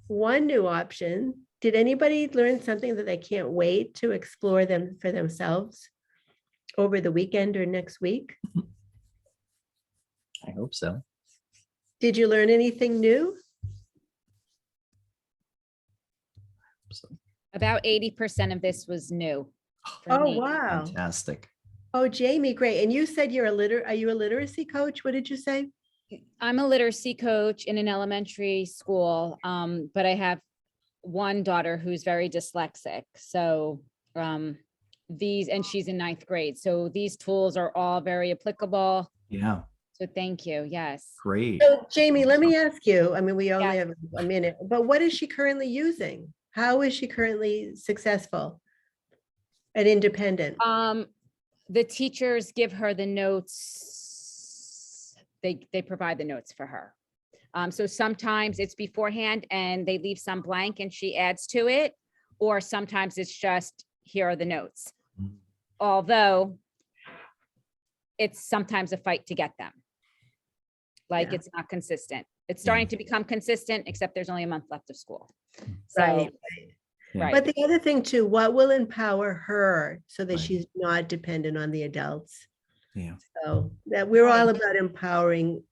one new option. Did anybody learn something that they can't wait to explore them for themselves over the weekend or next week? I hope so. Did you learn anything new? About 80% of this was new. for Oh, me. wow. Fantastic. Oh, Jamie, great. And you said are you a literacy coach? What did you say? I'm a literacy coach in an elementary school, but I have one daughter who's very dyslexic. So and she's in 9th grade. So these tools are all very applicable. Yeah, So thank you. Yes. great. So Jamie, let me ask you, I mean, we only Yeah. have a minute, but what is she currently using? How is she currently successful and independent? The teachers give her the notes. They provide the notes for her. So sometimes it's beforehand and they leave some blank and she adds to it, or sometimes it's just, here are the notes. Mhm. Although it's sometimes a fight to get them. Like Yeah. it's not consistent. It's starting to become consistent, except there's only a month left of school. So, Right. right. But the other thing too, what will empower her so that Right. she's not dependent on the adults? Yeah, So that we're all about empowering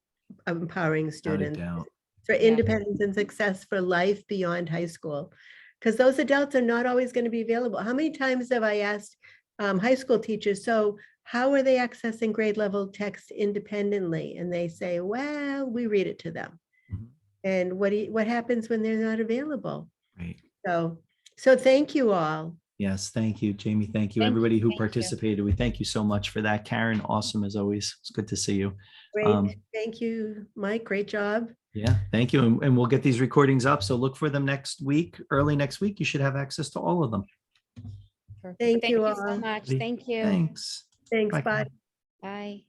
without a students doubt. for Yeah. independence and success for life beyond high school. Because those adults are not always going to be available. How many times have I asked high school teachers, so how are they accessing grade level text independently? And they say, well, we read it to them. Mhm. And what happens when they're not available? Right. So thank you all. Yes, thank you, Jamie. Thank you, Thank you, everybody who thank you. participated. We thank you so much for that. Karen, awesome as always. It's good to see you. Great. Thank you, Mike. Great job. Yeah, thank you. And we'll get these recordings up. So look for them next week, early next week. You should have access to all of them. Perfect. Thank you so all. much. Thank you. Thanks. Thanks. Bye, Bye. Karen. Bye.